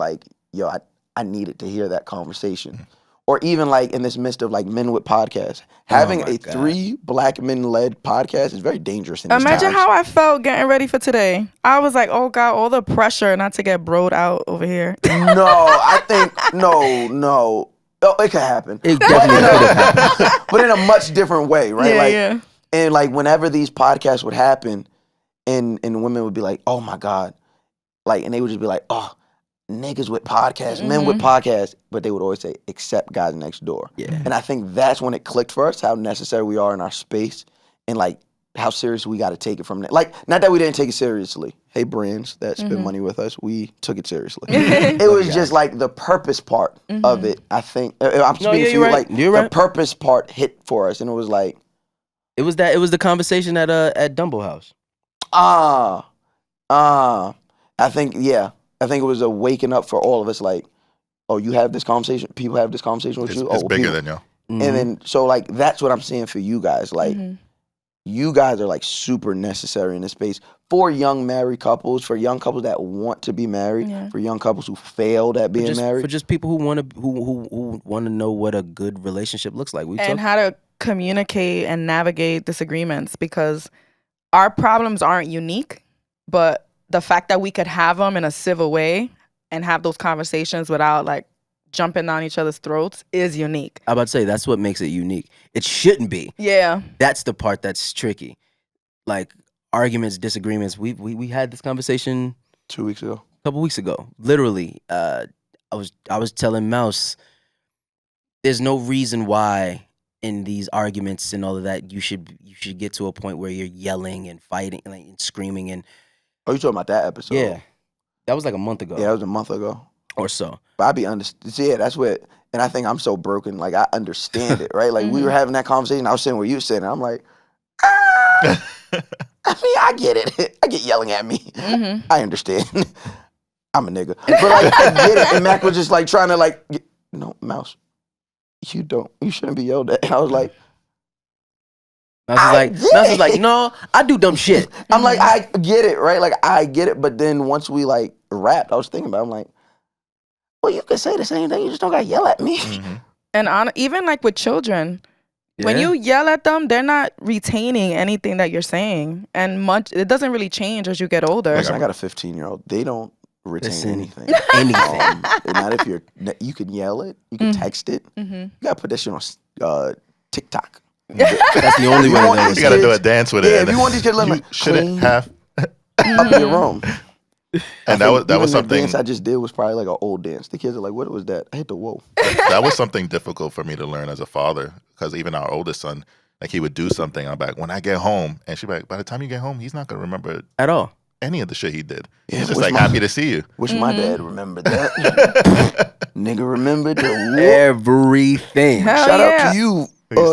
yo, I needed to hear that conversation. or even like in this midst of like men with podcasts, having my a God. 3 black men led podcast is very dangerous in these Imagine times. how I felt getting ready for today. I was like, oh God, all the pressure not to get broed out over here. No, I think no. Oh, it could happen. It definitely could have happened. But in a much different way, right? Yeah, like, yeah. And like whenever these podcasts would happen, and women would be like, "Oh my God," like, and they would just be like, "Oh, niggas with podcasts, men with podcasts," but they would always say, "Except guys next door." Yeah. And I think that's when it clicked for us how necessary we are in our space, and like how serious we got to take it from that. Like, not that we didn't take it seriously. Hey, brands that spend money with us, we took it seriously. It was just like the purpose part of it. I think I'm speaking for you. right. Like You're the right. purpose part hit for us, and it was like. It was the conversation at Dumbo House. I think it was a waking up for all of us. Like, oh, you have this conversation. People have this conversation with you. It's Oh, bigger people. than y'all. And then so like that's what I'm saying for you guys. Like, you guys are like super necessary in this space for young married couples, for young couples that want to be married, for young couples who failed at being married, for just people who want to who want to know what a good relationship looks like. And how to communicate and navigate disagreements, because our problems aren't unique, but the fact that we could have them in a civil way and have those conversations without like jumping down each other's throats is unique. I'm about to say that's what makes it unique. It shouldn't be. Yeah. That's the part that's tricky. Like arguments, disagreements. We had this conversation 2 weeks ago. a couple weeks ago. Literally, I was telling Mouse, there's no reason why in these arguments and all of that you should get to a point where you're yelling and fighting and screaming and. Oh, you talking about that episode? Yeah, that was like a month ago. Yeah, it was a month ago or so. But I be yeah, that's what, and I think I'm so broken. Like I understand it, right? Like we were having that conversation. I was sitting where you were sitting. I'm like, I mean, I get it. I get yelling at me. I understand. I'm a nigga, but like I get it. And Mack was just like trying to like, no, Mouse, you shouldn't be yelled at. And I was like. Mouse is like, no, I do dumb shit. I'm like, I get it, right? Like I get it, but then once we like rapped, I was thinking about it, I'm like, well, you could say the same thing, you just don't gotta yell at me. And even like with children, when you yell at them, they're not retaining anything that you're saying, and it doesn't really change as you get older. Listen, I got a 15-year-old. They don't retain anything. Anything. Not if you can yell it, you can text it. You gotta put that shit on TikTok. That's the only way that You gotta do a dance with it. Yeah, if you want these kids to learn, you like, shouldn't have. up your room. And that was The something. dance I just did was probably like an old dance. The kids are like, "What was that?" I hit the whoa. That was something difficult for me to learn as a father, because even our oldest son, like he would do something. I'm like, when I get home, and she'd be like, by the time you get home, he's not gonna remember at all any of the shit he did. Yeah, He's just like happy to see you. Wish my dad remembered that. Nigga remembered the whoop. everything. Hell Shout yeah. out to you,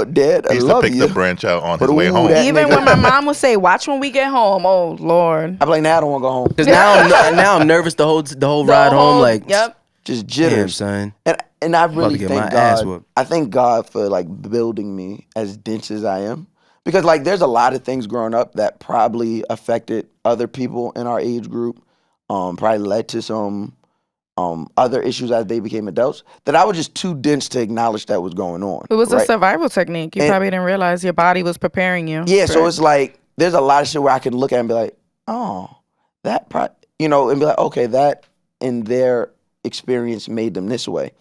Dad. I He used love to pick you. the branch out on But his way ooh, home. that- Even nigga. when my mom would say, "Watch when we get home," oh Lord. I'm like, now I don't want to go home. Because now I'm nervous the whole ride home. Like, Yep. Just damn, jitters. son. And I really get thank my ass God. whooped. I thank God for like building me as dense as I am. Because like there's a lot of things growing up that probably affected other people in our age group. Probably led to some other issues as they became adults that I was just too dense to acknowledge that was going on. It was a right? survival technique. You probably didn't realize your body was preparing you. Yeah, so for- it's like there's a lot of shit where I can look at and be like, oh, that and be like, okay, that in their experience made them this way.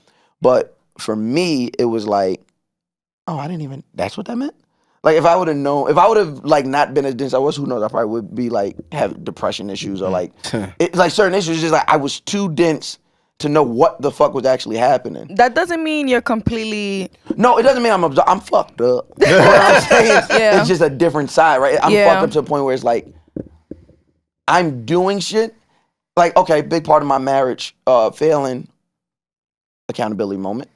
But for me, it was like, oh, that's what that meant? Like if I would have known, if I would have like not been as dense as I was, who knows, I probably would be like have depression issues or like, it's like certain issues, just like I was too dense to know what the fuck was actually happening. that doesn't mean you're completely. No, it doesn't mean I'm fucked up. What I'm saying, Yeah. it's just a different side, right? I'm Yeah. fucked up to the point where it's like I'm doing shit. Like, okay, big part of my marriage failing, accountability moment.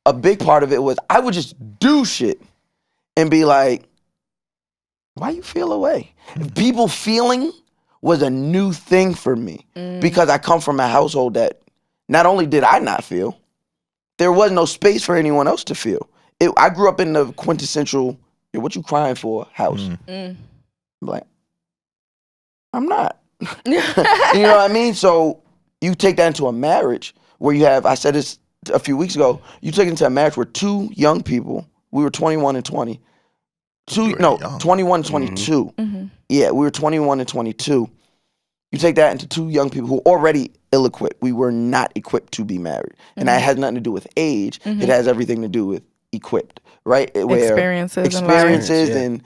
A big part of it was I would just do shit and be like, why you feel away? People feeling was a new thing for me because I come from a household that not only did I not feel, there was no space for anyone else to feel. I grew up in the quintessential, "Hey, what you crying for?" house. I'm like, I'm not. You know what I mean? So you take that into a marriage where you have, I said this a few weeks ago, you took into a marriage where two young people, we were 21 and 20. You were young. 21 and 22. Yeah, we were 21 and 22. You take that into two young people who are already ill-equipped. We were not equipped to be married. And that has nothing to do with age. It has everything to do with equipped, right? Where Experiences and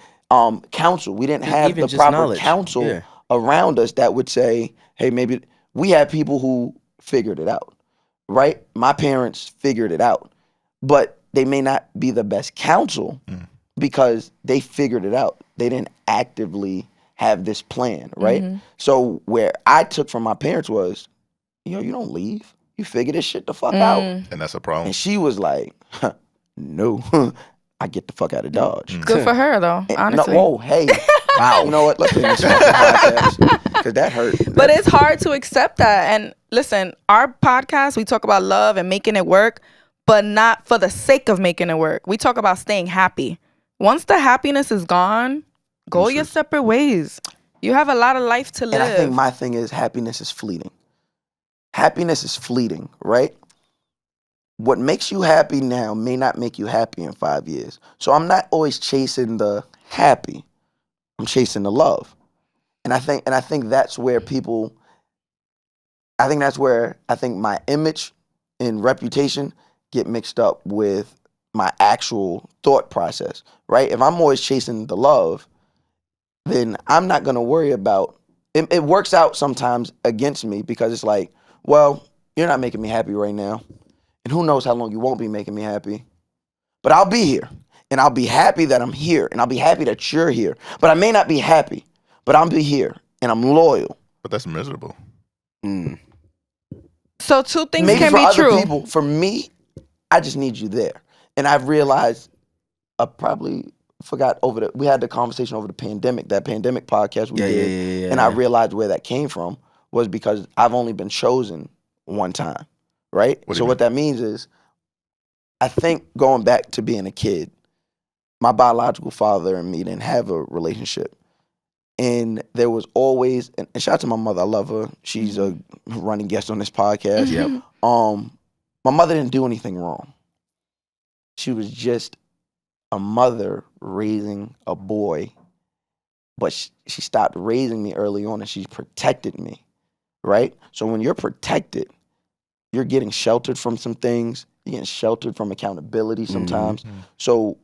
counsel. We didn't have Even the just proper knowledge. counsel Yeah. around us that would say, hey, maybe we had people who figured it out, right? My parents figured it out, but they may not be the best counsel because they figured it out. They didn't actively have this plan, right? So where I took from my parents was, yo, you don't leave. You figure this shit the fuck out. And that's a problem. And she was like, no, I get the fuck out of Dodge. Good for her, though, honestly. No, whoa, hey. Wow. You know what? Let's end this fucking podcast because that hurt. But it's hard to accept that. And listen, our podcast, we talk about love and making it work, but not for the sake of making it work. We talk about staying happy. Once the happiness is gone, go your separate ways. You have a lot of life to live. And I think my thing is happiness is fleeting. Happiness is fleeting, right? What makes you happy now may not make you happy in 5 years. So I'm not always chasing the happy. I'm chasing the love. And I think that's where people, I think my image and reputation get mixed up with my actual thought process, right? If I'm always chasing the love, then I'm not going to worry about it. It works out sometimes against me because it's like, well, you're not making me happy right now. And who knows how long you won't be making me happy. But I'll be here. And I'll be happy that I'm here. And I'll be happy that you're here. But I may not be happy. But I'll be here. And I'm loyal. But that's miserable. So two things Maybe can for be other true. people, for me, I just need you there. And I've realized, I probably forgot we had the conversation over the pandemic, that pandemic podcast we did. Yeah, and I realized where that came from was because I've only been chosen one time, right? What that means is, I think going back to being a kid, my biological father and me didn't have a relationship. And there was always, and shout out to my mother, I love her. She's a running guest on this podcast. Yep. My mother didn't do anything wrong. She was just a mother raising a boy, but she stopped raising me early on and she protected me, right? So when you're protected, you're getting sheltered from some things. You're getting sheltered from accountability sometimes. So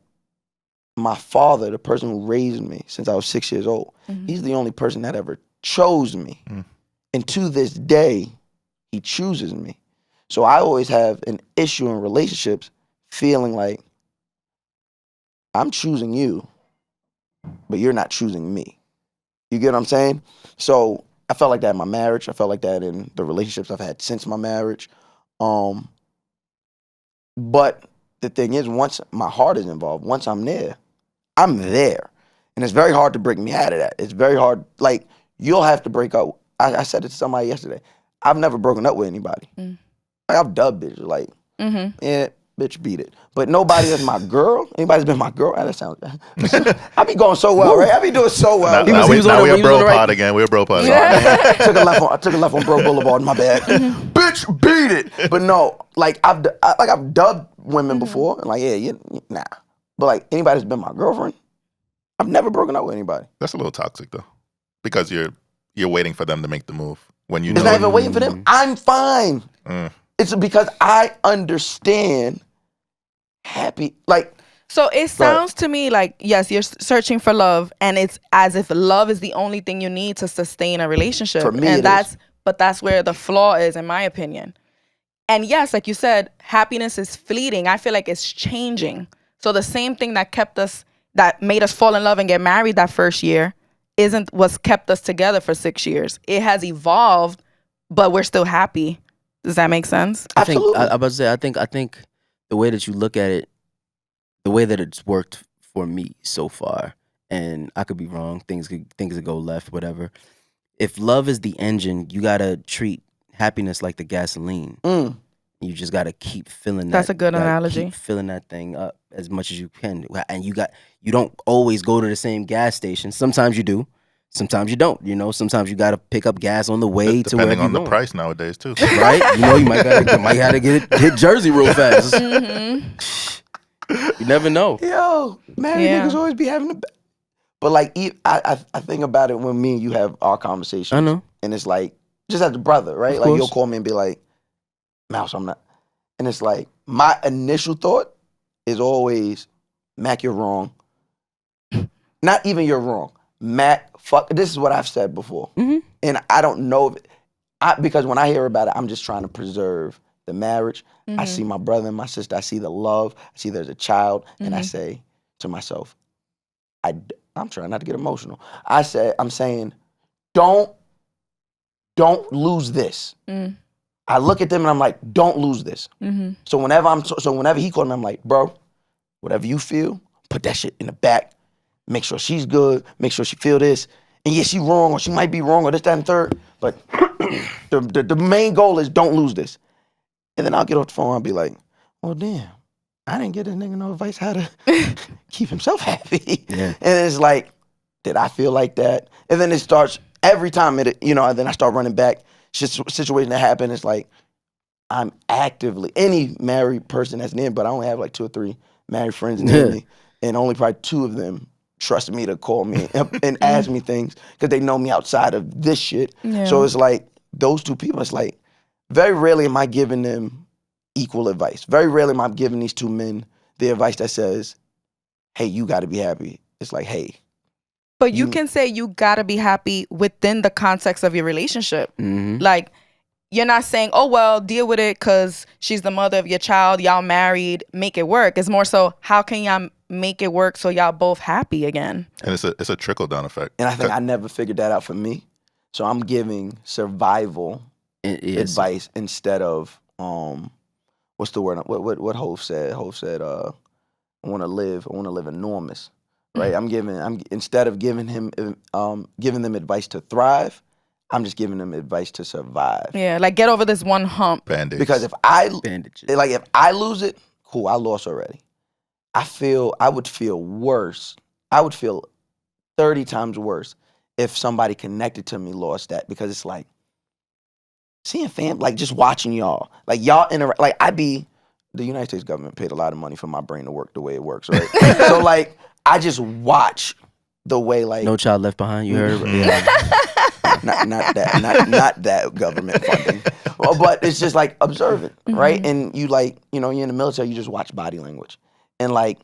my father, the person who raised me since I was 6 years old, he's the only person that ever chose me. And to this day, he chooses me. So I always have an issue in relationships feeling like I'm choosing you, but you're not choosing me. You get what I'm saying? So I felt like that in my marriage. I felt like that in the relationships I've had since my marriage. But the thing is, once my heart is involved, once I'm there, I'm there. And it's very hard to break me out of that. It's very hard. Like, you'll have to break up. I said it to somebody yesterday. I've never broken up with anybody. Like, I've dubbed bitches. Like, yeah, bitch, beat it. But nobody that's my girl. Anybody's been my girl. That sounds bad. I be going so well, right? I be doing so well. Now we're a bro pod again. We're a bro pod. I took a left on Bro Boulevard. My bad. Bitch, beat it. But no, like I've dubbed women before. And like, nah. But like anybody that's been my girlfriend, I've never broken up with anybody. That's a little toxic though, because you're waiting for them to make the move when you It's know. not even waiting for them. I'm fine. It's because I understand happy. Like, so it sounds to me like, yes, you're searching for love, and it's as if love is the only thing you need to sustain a relationship. For me, and is. But that's where the flaw is, in my opinion. And yes, like you said, happiness is fleeting. I feel like it's changing. So the same thing that made us fall in love and get married that first year was kept us together for 6 years. It has evolved, but we're still happy. Does that make sense? I think Absolutely. I about to say I think the way that you look at it, the way that it's worked for me so far, and I could be wrong. Things could go left, whatever. If love is the engine, you gotta treat happiness like the gasoline. You just gotta keep filling that. That's a good analogy. Keep filling that thing up as much as you can, and you don't always go to the same gas station. Sometimes you do. sometimes you don't. You know, sometimes you got to pick up gas on the way to Depending wherever you're on the going. price nowadays too. Right? You know, you might gotta hit Jersey real fast. You never know. Yo, married Yeah. niggas always be having the. But like, I think about it when me and you have our conversations. I know. And it's like, just as a brother, right? Of Like, you'll course. call me and be like, Mouse, I'm not. And it's like, my initial thought is always, Mac, you're wrong. Not even you're wrong. Mac, fuck. This is what I've said before. Mhm. And I don't know if because when I hear about it, I'm just trying to preserve the marriage. I see my brother and my sister. I see the love. I see there's a child. And I say to myself, I'm trying not to get emotional. I'm saying, don't lose this. I look at them and I'm like, don't lose this. So whenever he called me, I'm like, bro, whatever you feel, put that shit in the back. Make sure she's good. Make sure she feel this. And yeah, she wrong or she might be wrong or this, that, and third. But the main goal is don't lose this. And then I'll get off the phone and be like, well, damn, I didn't get this nigga no advice how to keep himself happy. Yeah. And it's like, did I feel like that? And then it starts every time and then I start running back. Situation that happened, it's like I'm actively, any married person that's near, but I only have like 2 or 3 married friends near me, and only probably 2 of them trust me to call me and ask me things because they know me outside of this shit. Yeah. So it's like those 2 people, it's like very rarely am I giving them equal advice. Very rarely am I giving these 2 men the advice that says, hey, you got to be happy. It's like, hey. But you can say you gotta be happy within the context of your relationship. Like, you're not saying, oh, well, deal with it because she's the mother of your child, y'all married, make it work. It's more so, how can y'all make it work so y'all both happy again? And it's a trickle down effect. And I think I never figured that out for me. So I'm giving survival advice instead of what's the word? What Hov said? Hov said, I want to live enormous. Right? Instead of giving them advice to thrive, I'm just giving them advice to survive. Yeah, like get over this one hump. Band-Aids. Because if I Bandages. if I lose it, cool, I lost already. I would feel worse. I would feel 30 times worse if somebody connected to me lost that, because it's like seeing like just watching y'all. Like y'all interact, like the United States government paid a lot of money for my brain to work the way it works, right? So like I just watch the way like No Child Left Behind. You heard? not that government funding, but it's just like observant, right? And you like, you're in the military, you just watch body language, and like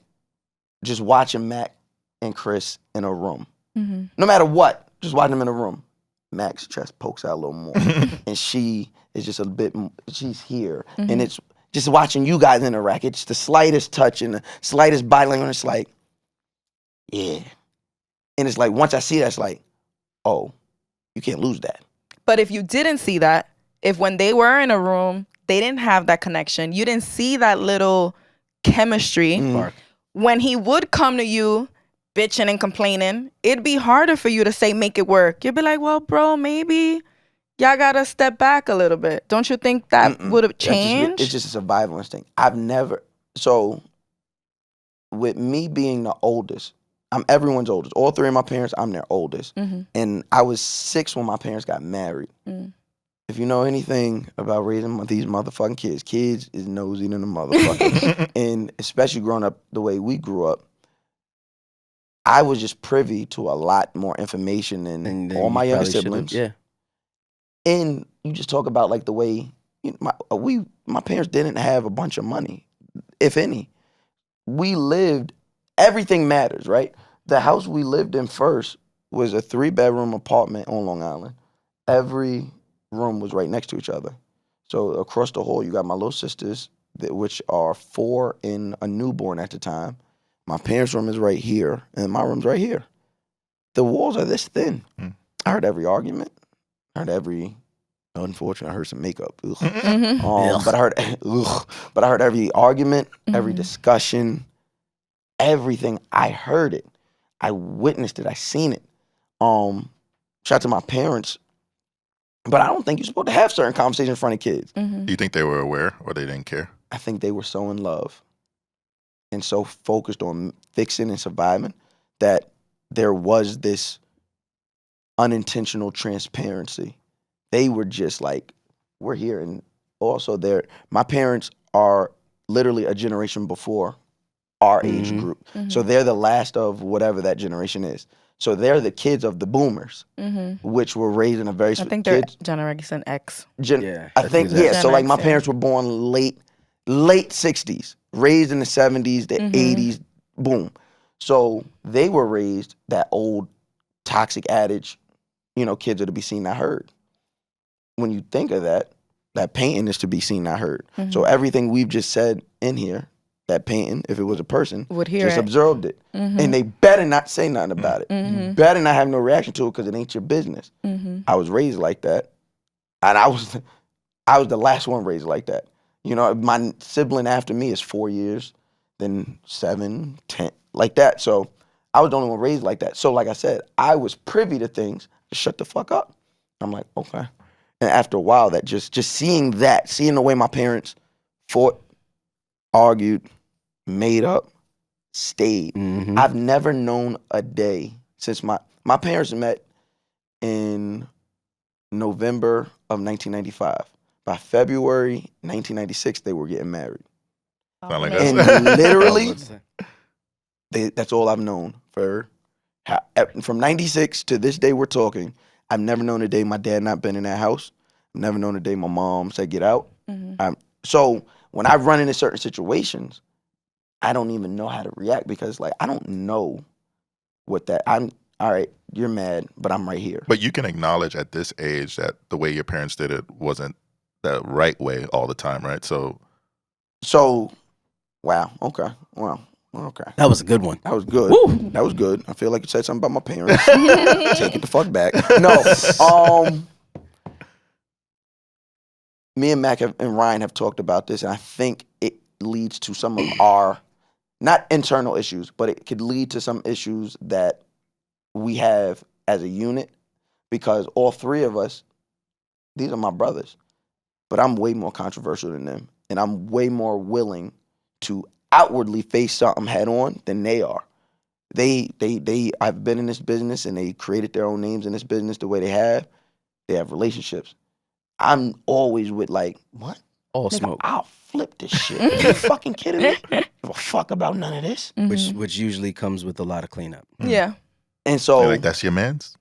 just watching Mac and Chris in a room, no matter what, just watching them in a room. Mac's chest pokes out a little more, and she is just a bit. She's here, and it's just watching you guys interact. It's the slightest touch and the slightest body language. It's like, yeah, and it's like once I see that, it's like, oh. You can't lose that. But if you didn't see that, if when they were in a room, they didn't have that connection, you didn't see that little chemistry, when he would come to you bitching and complaining, it'd be harder for you to say, make it work. You'd be like, well, bro, maybe y'all gotta step back a little bit. Don't you think that would have changed? It's just a survival instinct. So with me being the oldest, I'm everyone's oldest. All 3 of my parents, I'm their oldest. And I was 6 when my parents got married. If you know anything about raising these motherfucking kids is nosy than a motherfucker. And especially growing up the way we grew up, I was just privy to a lot more information than all my younger siblings. Yeah. And you just talk about like the way my parents didn't have a bunch of money, if any. We lived. Everything matters, right? The house we lived in first was a 3-bedroom apartment on Long Island. Every room was right next to each other. So across the hall, you got my little sisters, which are 4 and a newborn at the time. My parents' room is right here, and my room's right here. The walls are this thin. I heard every argument. I heard every. Unfortunately, I heard some makeup. But I heard every argument, every discussion. Everything, I heard it. I witnessed it. I seen it. Shout out to my parents. But I don't think you're supposed to have certain conversations in front of kids. Do you think they were aware or they didn't care? I think they were so in love and so focused on fixing and surviving that there was this unintentional transparency. They were just like, we're here. And also my parents are literally a generation before our age group. So they're the last of whatever that generation is. So they're the kids of the boomers, which were raised in a very... I think they're Generation X. I think, Gen so like X, my parents were born late 60s, raised in the 70s, the 80s, boom. So they were raised that old toxic adage, kids are to be seen, not heard. When you think of that painting is to be seen, not heard. So everything we've just said in here, that painting, if it was a person, would hear just it. Observed it. And they better not say nothing about it. You better not have no reaction to it because it ain't your business. I was raised like that. And I was the last one raised like that. My sibling after me is 4 years, then 7, 10, like that. So I was the only one raised like that. So like I said, I was privy to things. Shut the fuck up. I'm like, okay. And after a while, that just seeing the way my parents fought, argued, made up, stayed. I've never known a day since my parents met in November of 1995. By February 1996, they were getting married. Sound like And us. literally, that's all I've known from 96 to this day we're talking. I've never known a day my dad not been in that house. I've never known a day my mom said get out. So when I run into certain situations, I don't even know how to react because like I don't know what that I'm all right, you're mad, but I'm right here. But you can acknowledge at this age that the way your parents did it wasn't the right way all the time, right? So wow, okay. Wow. Okay. That was a good one. That was good. Woo. That was good. I feel like you said something about my parents. Take it the fuck back. No. Me and Mack and Ryan have talked about this, and I think it leads to some of our, not internal issues, but it could lead to some issues that we have as a unit because all three of us, these are my brothers, but I'm way more controversial than them, and I'm way more willing to outwardly face something head on than they are. I've been in this business and they created their own names in this business the way they have. They have relationships. I'm always with like, what? All Nigga, smoke. I'll flip this shit. Are you fucking kidding me? Give a fuck about none of this. Which usually comes with a lot of cleanup. Yeah. And so they're like, that's your man's?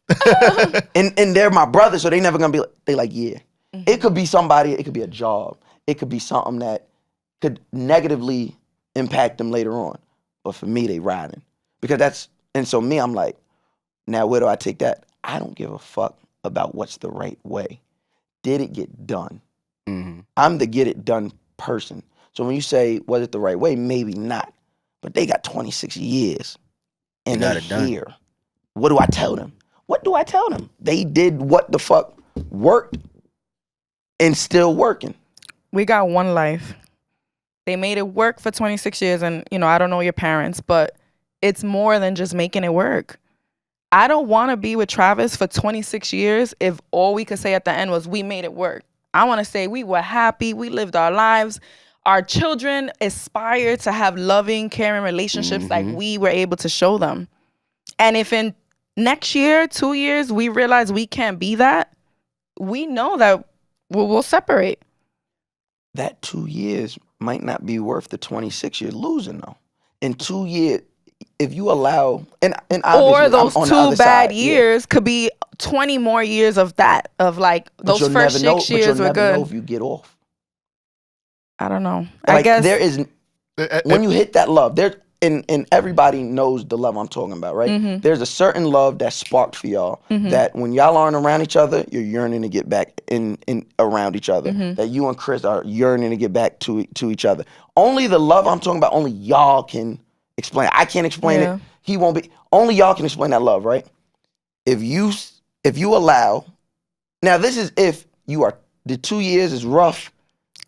and they're my brothers, so they never gonna be like, they like, yeah. It could be somebody, it could be a job. It could be something that could negatively impact them later on. But for me, they riding. Because so me, I'm like, now where do I take that? I don't give a fuck about what's the right way. Did it get done? I'm the get it done person. So when you say, was it the right way? Maybe not. But they got 26 years and they're here. What do I tell them? What do I tell them? They did what the fuck worked and still working. We got one life. They made it work for 26 years. And, I don't know your parents, but it's more than just making it work. I don't want to be with Travis for 26 years if all we could say at the end was we made it work. I want to say we were happy. We lived our lives. Our children aspire to have loving, caring relationships like we were able to show them. And if in next year, 2 years, we realize we can't be that, we know that we'll separate. That 2 years might not be worth the 26 you're losing though. In 2 years, if you allow, and or those I'm on 2 the other bad side, years could be 20 more years of that, of like those first 6 years were good. But you'll never know if you get off. I don't know. Like, I guess there is, when you hit that love, there, and everybody knows the love I'm talking about, right? There's a certain love that's sparked for y'all that when y'all aren't around each other, you're yearning to get back in around each other. That you and Chris are yearning to get back to each other. Only the love I'm talking about, only y'all can explain. I can't explain it. He won't be. Only y'all can explain that love, right? If you allow, now this is if you are, the 2 years is rough.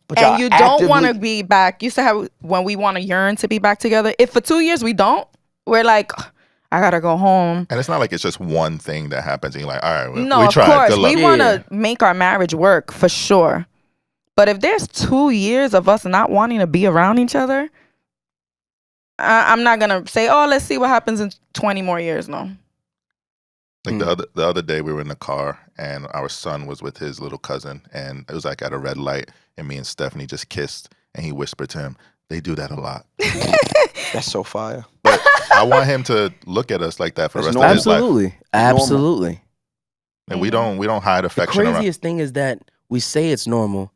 But and you don't want to be back. You used to have when we want to yearn to be back together. If for 2 years we don't, we're like, I gotta go home. And it's not like it's just one thing that happens and you're like, all right, we of tried. course, Good luck. we want to make our marriage work for sure. But if there's 2 years of us not wanting to be around each other, I'm not gonna say, oh, let's see what happens in 20 more years. No. Like the other day, we were in the car, and our son was with his little cousin, and it was like at a red light, and me and Stephanie just kissed, and he whispered to him, "They do that a lot." That's so fire. But I want him to look at us like that for the rest of his life. Absolutely. Absolutely. And we don't hide The affection around. craziest thing is that we say it's normal,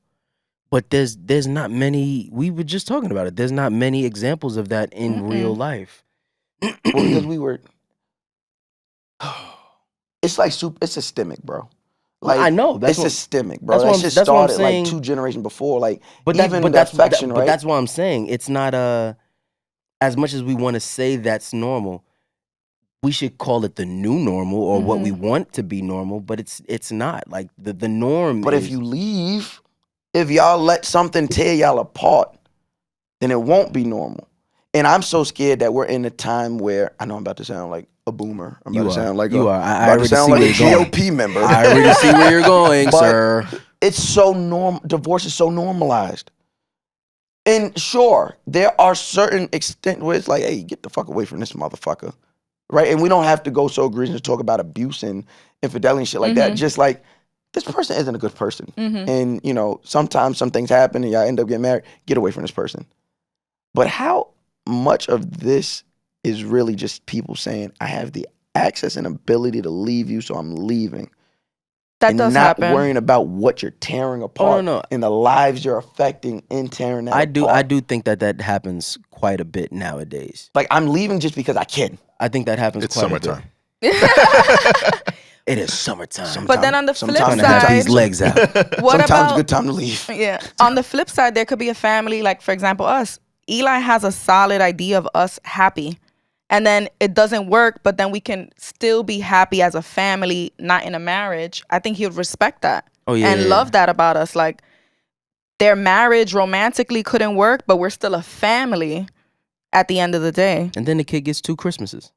but there's not many. We were just talking about it. There's not many examples of that in real life. Well, because we were. It's like it's systemic, bro. Like I know it's systemic, bro. that's what That I'm- shit that's what I'm started saying. like 2 generations before. Like, But even the that's affection, but right? that's what I'm saying. It's not as much as we want to say that's normal. We should call it the new normal or what we want to be normal, but it's not. Like the norm. But is, if you leave, if y'all let something tear y'all apart, then it won't be normal. And I'm so scared that we're in a time where I know I'm about to sound like a boomer. I'm about to sound like you a, are. I about to already sound see like where a you're going. GOP member. I already see where you're going, But sir. it's so divorce is so normalized. And sure, there are certain extent where it's like, hey, get the fuck away from this motherfucker. Right? And we don't have to go so egregious to talk about abuse and infidelity and shit like that. Just like, this person isn't a good person. And, you know, sometimes some things happen and y'all end up getting married. Get away from this person. But how much of this is really just people saying, I have the access and ability to leave you, so I'm leaving. That and does not happen. worrying about what you're tearing apart no. and the lives you're affecting in tearing that apart. I do think that happens quite a bit nowadays. Like, I'm leaving just because I can. I think that happens It's quite summertime. a bit. It is summertime. But then on the flip Trying to have these side, legs out. what Sometimes about a good time to leave. Yeah. On the flip side, there could be a family, like for example, us. Eli has a solid idea of us happy. And then it doesn't work, but then we can still be happy as a family, not in a marriage. I think he would respect that. Oh, yeah, And yeah. love that about us. Like, their marriage romantically couldn't work, but we're still a family at the end of the day. And then the kid gets 2 Christmases.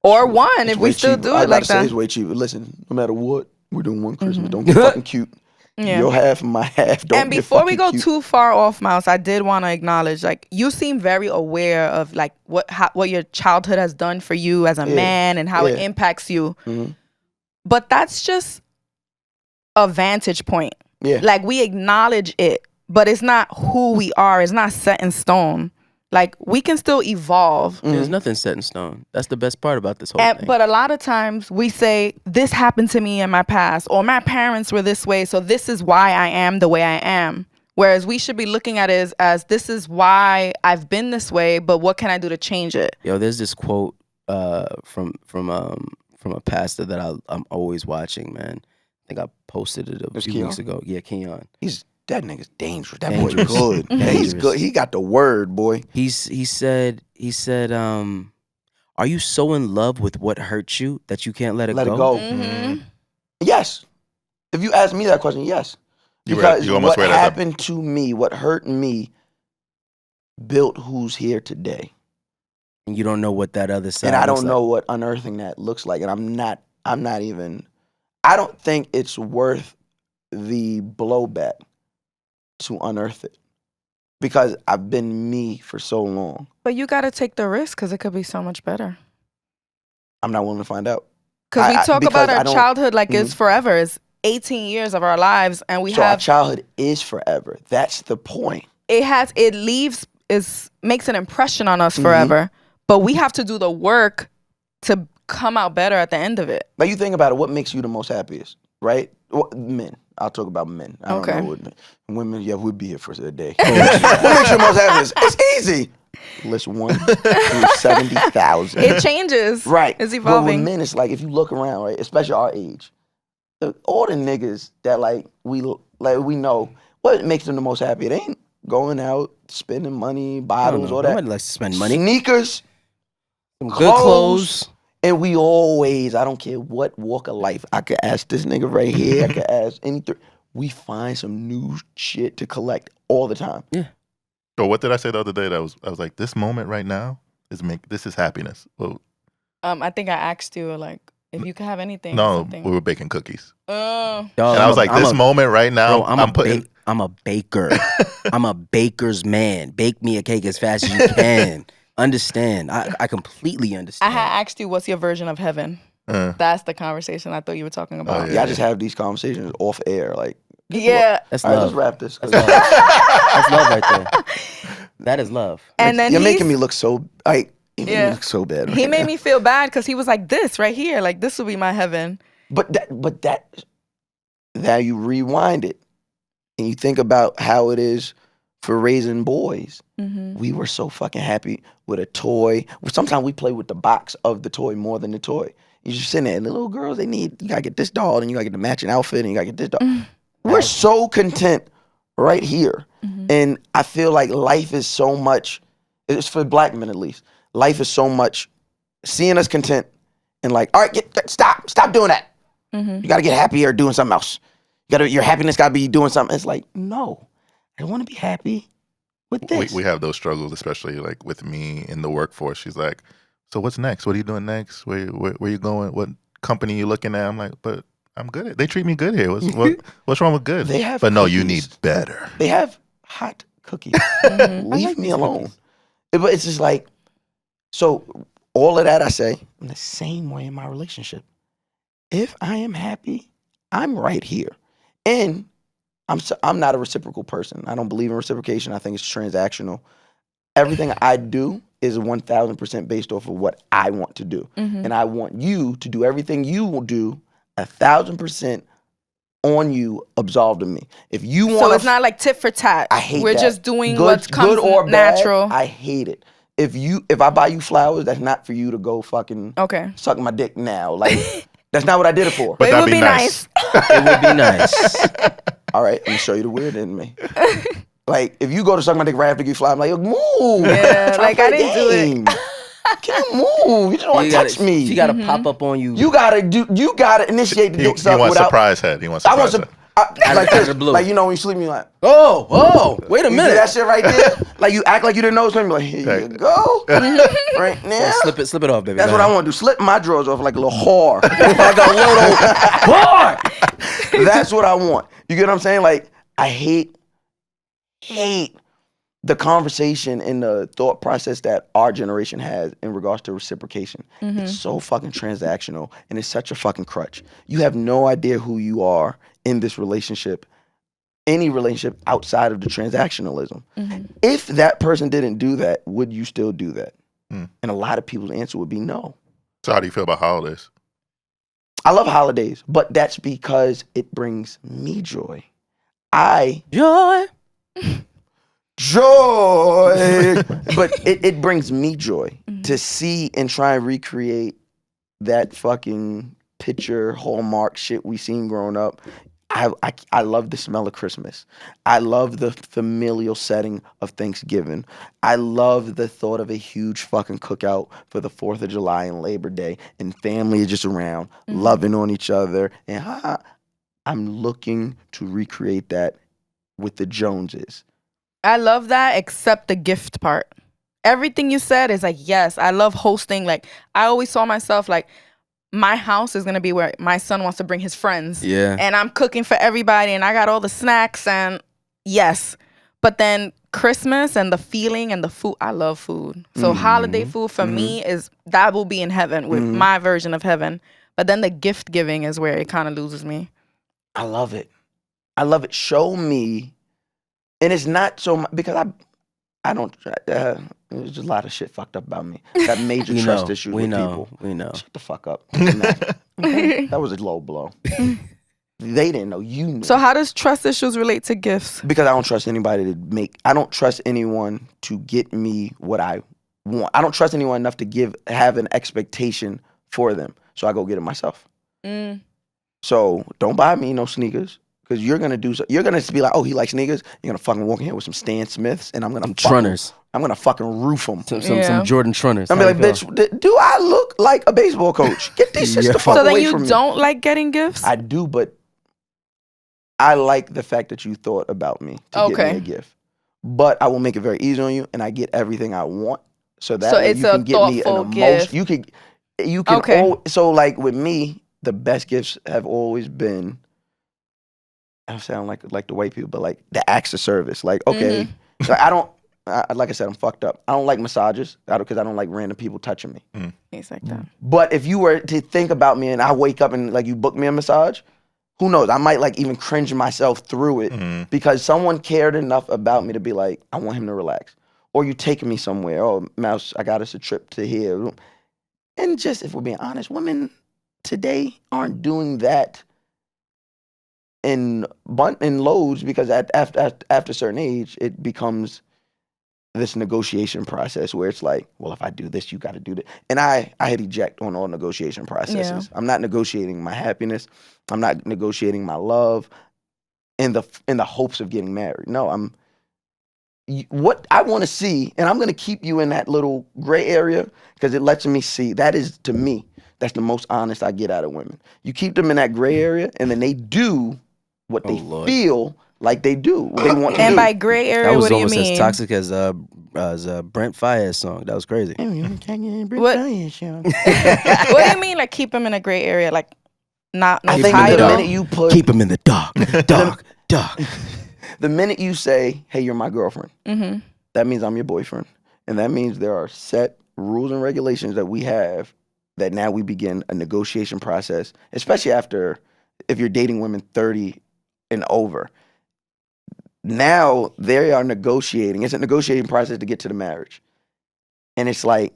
Or one, It's if we way still cheaper. do I it gotta like say that. it's way cheaper. Listen, no matter what, we're doing one Christmas. Don't get fucking cute. Yeah. Your half and my half. Don't And get before we fucking go cute. too far off, Mouse, I did want to acknowledge, like, you seem very aware of like what your childhood has done for you as a man and how it impacts you. But that's just a vantage point. Yeah. Like, we acknowledge it, but it's not who we are. It's not set in stone. Like, we can still evolve. There's nothing set in stone. That's the best part about this whole thing. But a lot of times we say, this happened to me in my past, or my parents were this way, so this is why I am the way I am. Whereas we should be looking at it as this is why I've been this way, but what can I do to change it? Yo, there's this quote from a pastor that I'm always watching, man. I think I posted it a few weeks ago. Yeah, Keon. That nigga's dangerous. That Dangerous. boy good. Yeah, he's Dangerous. good. He got the word, boy. He said, are you so in love with what hurt you that you can't let it Let go? it go. Mm-hmm. Yes. If you ask me that question, yes. You Because almost what read it as a- happened to me, what hurt me, built who's here today. And you don't know what that other side And I looks don't like. know what unearthing that looks like. And I don't think it's worth the blowback to unearth it. Because I've been me for so long. But you got to take the risk because it could be so much better. I'm not willing to find out. Because we talk about I our don't- childhood like it's forever. It's 18 years of our lives, and we So our have childhood is forever. That's the point. makes an impression on us forever. But we have to do the work to come out better at the end of it. Like, you think about it, what makes you the most happiest, right? Men. I'll talk about men. I don't Okay. know what men. Women, yeah, we'd be here for a day. What makes you the most happiest? It's easy. List 1 through 70,000. It changes. Right. It's But evolving. with men, it's like, if you look around, right, especially our age, all the niggas that we know, what makes them the most happy? It ain't going out, spending money, I don't bottles, know. all that. Nobody likes to spend money. Sneakers, Some good clothes. and we always, I don't care what walk of life, I could ask this nigga right here, I could ask anything. We find some new shit to collect all the time. Yeah. So what did I say the other day? I was like, this moment right now this is happiness. Well, I think I asked you, like, if you could have anything. no, something. we were baking cookies, Dog, and I was like, this moment right now, Bro, I'm a baker. I'm a baker's man. Bake me a cake as fast as you can. understand. I completely I understand. had asked you, what's your version of heaven? That's the conversation I thought you were talking about. Yeah, I just have these conversations off air. Like, Yeah. That's all right, love. let's wrap this. That's love. That's love right there. That is love. And then you're making me look so like. You make me Yeah. look so bad. he right made now. me feel bad because he was like, this right here, like this will be my heaven. But that now you rewind it and you think about how it is for raising boys. Mm-hmm. We were so fucking happy with a toy. Sometimes we play with the box of the toy more than the toy. You just sitting there, and the little girls, you gotta get this doll, and you gotta get the matching outfit, and you gotta get this doll. We're so content right here. Mm-hmm. And I feel like life is so much, it's for black men at least, life is so much seeing us content and like, all right, stop doing that. Mm-hmm. You gotta get happier doing something else. Your happiness gotta be doing something. It's like, no, I wanna be happy with this. We have those struggles, especially like with me in the workforce. She's like, so what's next? What are you doing next? Where you going? What company you looking at? I'm like, but I'm good. They treat me good here. What's wrong with good? They have but no, cookies. you need better. They have hot cookies. Mm-hmm. Leave me alone. But it's just like, so all of that I say, I'm the same way in my relationship. If I am happy, I'm right here. And I'm not a reciprocal person. I don't believe in reciprocation. I think it's transactional. Everything I do is 1,000% based off of what I want to do. Mm-hmm. And I want you to do everything you will do 1,000% on you, absolved of me. If you want, So it's not like tit for tat. I hate We're that. just doing good, what comes good or bad, natural. I hate it. If I buy you flowers, that's not for you to go fucking Okay. suck my dick now. Like, that's not what I did it for. But it that'd would be be nice. It would be nice. All right, let me show you the weird in me. Like, if you go to suck my dick right after you fly, I'm like, move. Yeah, I'm like, trying I to didn't play do a it. game. Can't move. You just don't want to touch me. She gotta pop up on you. You gotta initiate the dick He suck wants without. surprise head. He wants I want surprise some. head. Like out of this, the blue. like, you know when you sleep, you like, Wait a you minute. do that shit right there. Like, you act like you didn't know it's coming. Like, here you go, right now. Yeah, slip it off, baby. That's Go what I ahead. want to do. Slip my drawers off like a little whore. Like a little whore. That's what I want. You get what I'm saying? Like, I hate the conversation and the thought process that our generation has in regards to reciprocation. Mm-hmm. It's so fucking transactional and it's such a fucking crutch. You have no idea who you are in this relationship, any relationship outside of the transactionalism. Mm-hmm. If that person didn't do that, would you still do that? Mm. And a lot of people's answer would be no. So how do you feel about holidays? I love holidays, but that's because it brings me joy. Joy, but it brings me joy to see and try and recreate that fucking picture Hallmark shit we seen growing up. I love the smell of Christmas. I love the familial setting of Thanksgiving. I love the thought of a huge fucking cookout for the 4th of July and Labor Day, and family is just around, loving on each other. And I'm looking to recreate that with the Joneses. I love that, except the gift part. Everything you said is like, yes, I love hosting. Like, I always saw myself like, my house is going to be where my son wants to bring his friends. Yeah. And I'm cooking for everybody and I got all the snacks and yes. But then Christmas and the feeling and the food, I love food. So holiday food for me that will be in heaven with my version of heaven. But then the gift giving is where it kind of loses me. I love it. Show me. And it's not so much because I don't. There's a lot of shit fucked up about me. Got major trust issues with people. We know. Shut the fuck up. Okay? That was a low blow. They didn't know. You knew. So how does trust issues relate to gifts? Because I don't trust anybody to make. I don't trust anyone to get me what I want. I don't trust anyone enough to have an expectation for them. So I go get it myself. So don't buy me no sneakers. Because you're gonna be like, oh, he likes sneakers. You're gonna fucking walk in here with some Stan Smiths, and I'm gonna Trunners. I'm gonna fucking roof them. Some Jordan Trunners. I'm like, bitch, do I look like a baseball coach? Get these shits the fuck So away then from you me. don't like getting gifts? I do, but I like the fact that you thought about me to get me a gift. But I will make it very easy on you, and I get everything I want, so that way it's you a can get me an thoughtful emotion. gift. You can. Okay. So like with me, the best gifts have always been. I sound like the white people, but like the acts of service. Like, okay, so I don't. like I said, I'm fucked up. I don't like massages because I don't like random people touching me. Things like that. But if you were to think about me and I wake up and like you book me a massage, who knows? I might like even cringe myself through it because someone cared enough about me to be like, I want him to relax. Or you taking me somewhere. Oh, Mouse, I got us a trip to here. And just if we're being honest, women today aren't doing that in loads because after a certain age, it becomes this negotiation process where it's like, well, if I do this, you got to do that. And I hit eject on all negotiation processes. I'm not negotiating my happiness. I'm not negotiating my love in the hopes of getting married. No, what I want to see, and I'm going to keep you in that little gray area because it lets me see. That is, to me, that's the most honest I get out of women. You keep them in that gray area, and then they do what they feel like they do. What they want to And do. by gray area, That was what do you almost mean? as toxic as Brent Faiyaz's song. That was crazy. What do you mean, like keep them in a gray area, like not no I think title? the minute you put Keep him in the dark, dark. the minute you say, "Hey, you're my girlfriend," Mm-hmm. that means I'm your boyfriend, and that means there are set rules and regulations that we have that now we begin a negotiation process, especially after if you're dating women 30 and over. Now they are negotiating. It's a negotiating process to get to the marriage, and it's like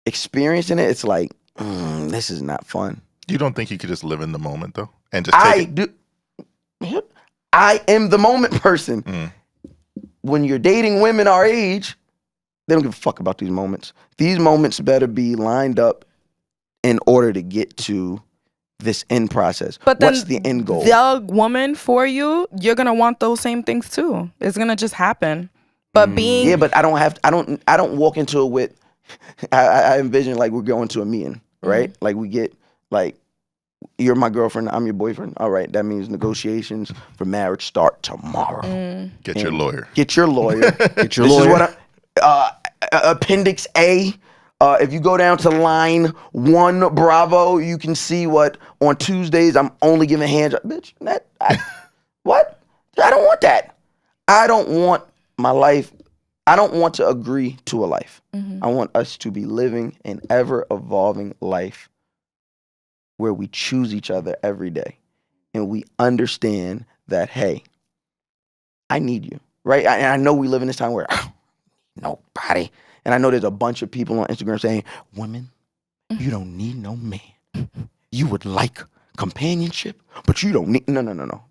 experiencing it. It's like this is not fun. You don't think you could just live in the moment though, and just take it? I am the moment person. When you're dating women our age, they don't give a fuck about these moments. These moments better be lined up in order to get to this end process. But then what's the end goal? The woman for you, you're gonna want those same things too. It's gonna just happen. But being Yeah, but I don't walk into it with I envision like we're going to a meeting, right? Like we get like you're my girlfriend, I'm your boyfriend. All right, that means negotiations for marriage start tomorrow. Get your lawyer. Get your lawyer. Get your This is lawyer. what Appendix A. If you go down to line 1, Bravo, you can see what on Tuesdays I'm only giving hands. Bitch, what? I don't want that. I don't want my life. I don't want to agree to a life. I want us to be living an ever evolving life where we choose each other every day and we understand that, hey, I need you, right? And I know we live in this time where nobody, and I know there's a bunch of people on Instagram saying, women, you don't need no man. You would like companionship, but you don't need, no.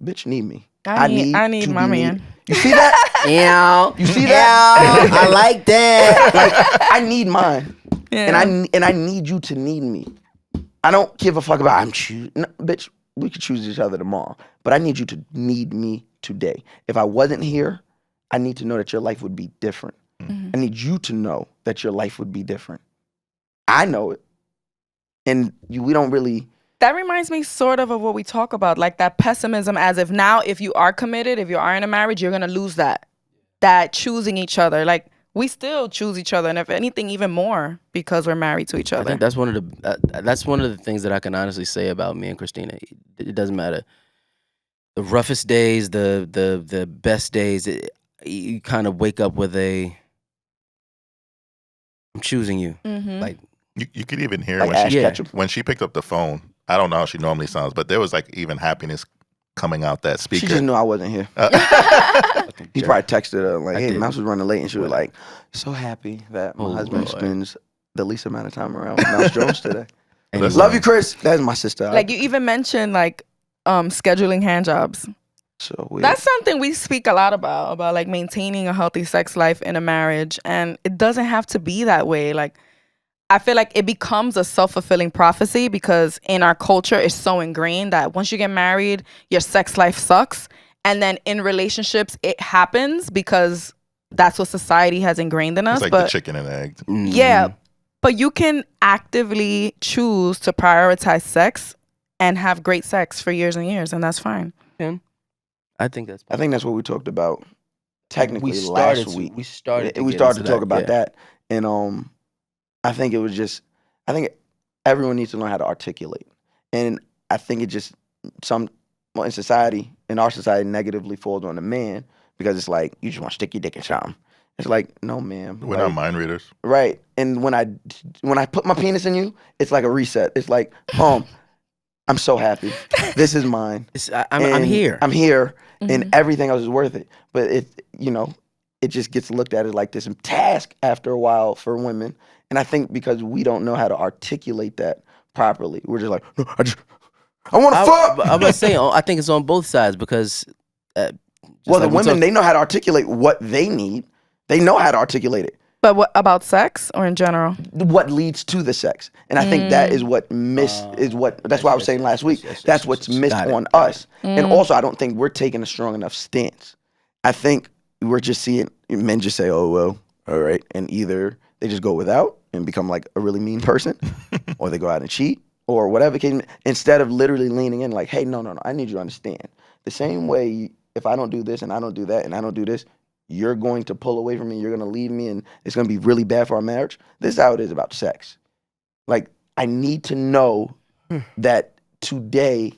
Bitch, need me. I need to my be man. needed. You see that? Yeah. You see that? I like that. Like, I need mine. Yeah. And I need you to need me. I don't give a fuck about I'm choosing. No, bitch, we could choose each other tomorrow. But I need you to need me today. If I wasn't here, I need to know that your life would be different. I need you to know that your life would be different. I know it. And we don't really. That reminds me sort of what we talk about, like that pessimism as if now if you are committed, if you are in a marriage, you're going to lose that choosing each other. Like we still choose each other, and if anything, even more because we're married to each I other. think that's one of the things that I can honestly say about me and Christina. It doesn't matter. The roughest days, the best days, you kind of wake up with I'm choosing you. Like You could even hear Like when Ash she Ketchum. when she picked up the phone. I don't know how she normally sounds, but there was like even happiness coming out that speaker. She just knew I wasn't here. He probably texted her like, hey, Mouse was running late. And she was like, so happy that my husband spends the least amount of time around with Mouse Jones today. That's Love you, Chris. That's my sister. Like you even mentioned like scheduling hand jobs. So weird. That's something we speak a lot about like maintaining a healthy sex life in a marriage. And it doesn't have to be that way. Like I feel like it becomes a self-fulfilling prophecy because in our culture, it's so ingrained that once you get married, your sex life sucks. And then in relationships, it happens because that's what society has ingrained in us. It's like the chicken and egg. Yeah, but you can actively choose to prioritize sex and have great sex for years and years, and that's fine. I think that's what we talked about technically started last week. We started to talk about that. And I think it was just, everyone needs to learn how to articulate. And I think it just, in society, in our society, negatively falls on the man because it's like, you just want to stick your dick in something. It's like, no, ma'am. We're like, not mind readers. Right. And when I put my penis in you, it's like a reset. It's like, I'm so happy. This is mine. I'm here. I'm here, and Mhm. everything else is worth it. But it just gets looked at as like this task after a while for women. And I think because we don't know how to articulate that properly, we're just like, no, I want to fuck. I'm gonna say I think it's on both sides because. Well, the women, they know how to articulate what they need. They know how to articulate it. But what about sex or in general? What leads to the sex, and I think that is what that's why I was saying last week. That's what's missed on us, and also I don't think we're taking a strong enough stance. I think we're just seeing men just say, "Oh well, all right," and either they just go without and become like a really mean person, or they go out and cheat, or whatever case. Instead of literally leaning in, like, "Hey, no, I need you to understand. The same way, if I don't do this and I don't do that and I don't do this, you're going to pull away from me, you're going to leave me, and it's going to be really bad for our marriage." This is how it is about sex. Like, I need to know that today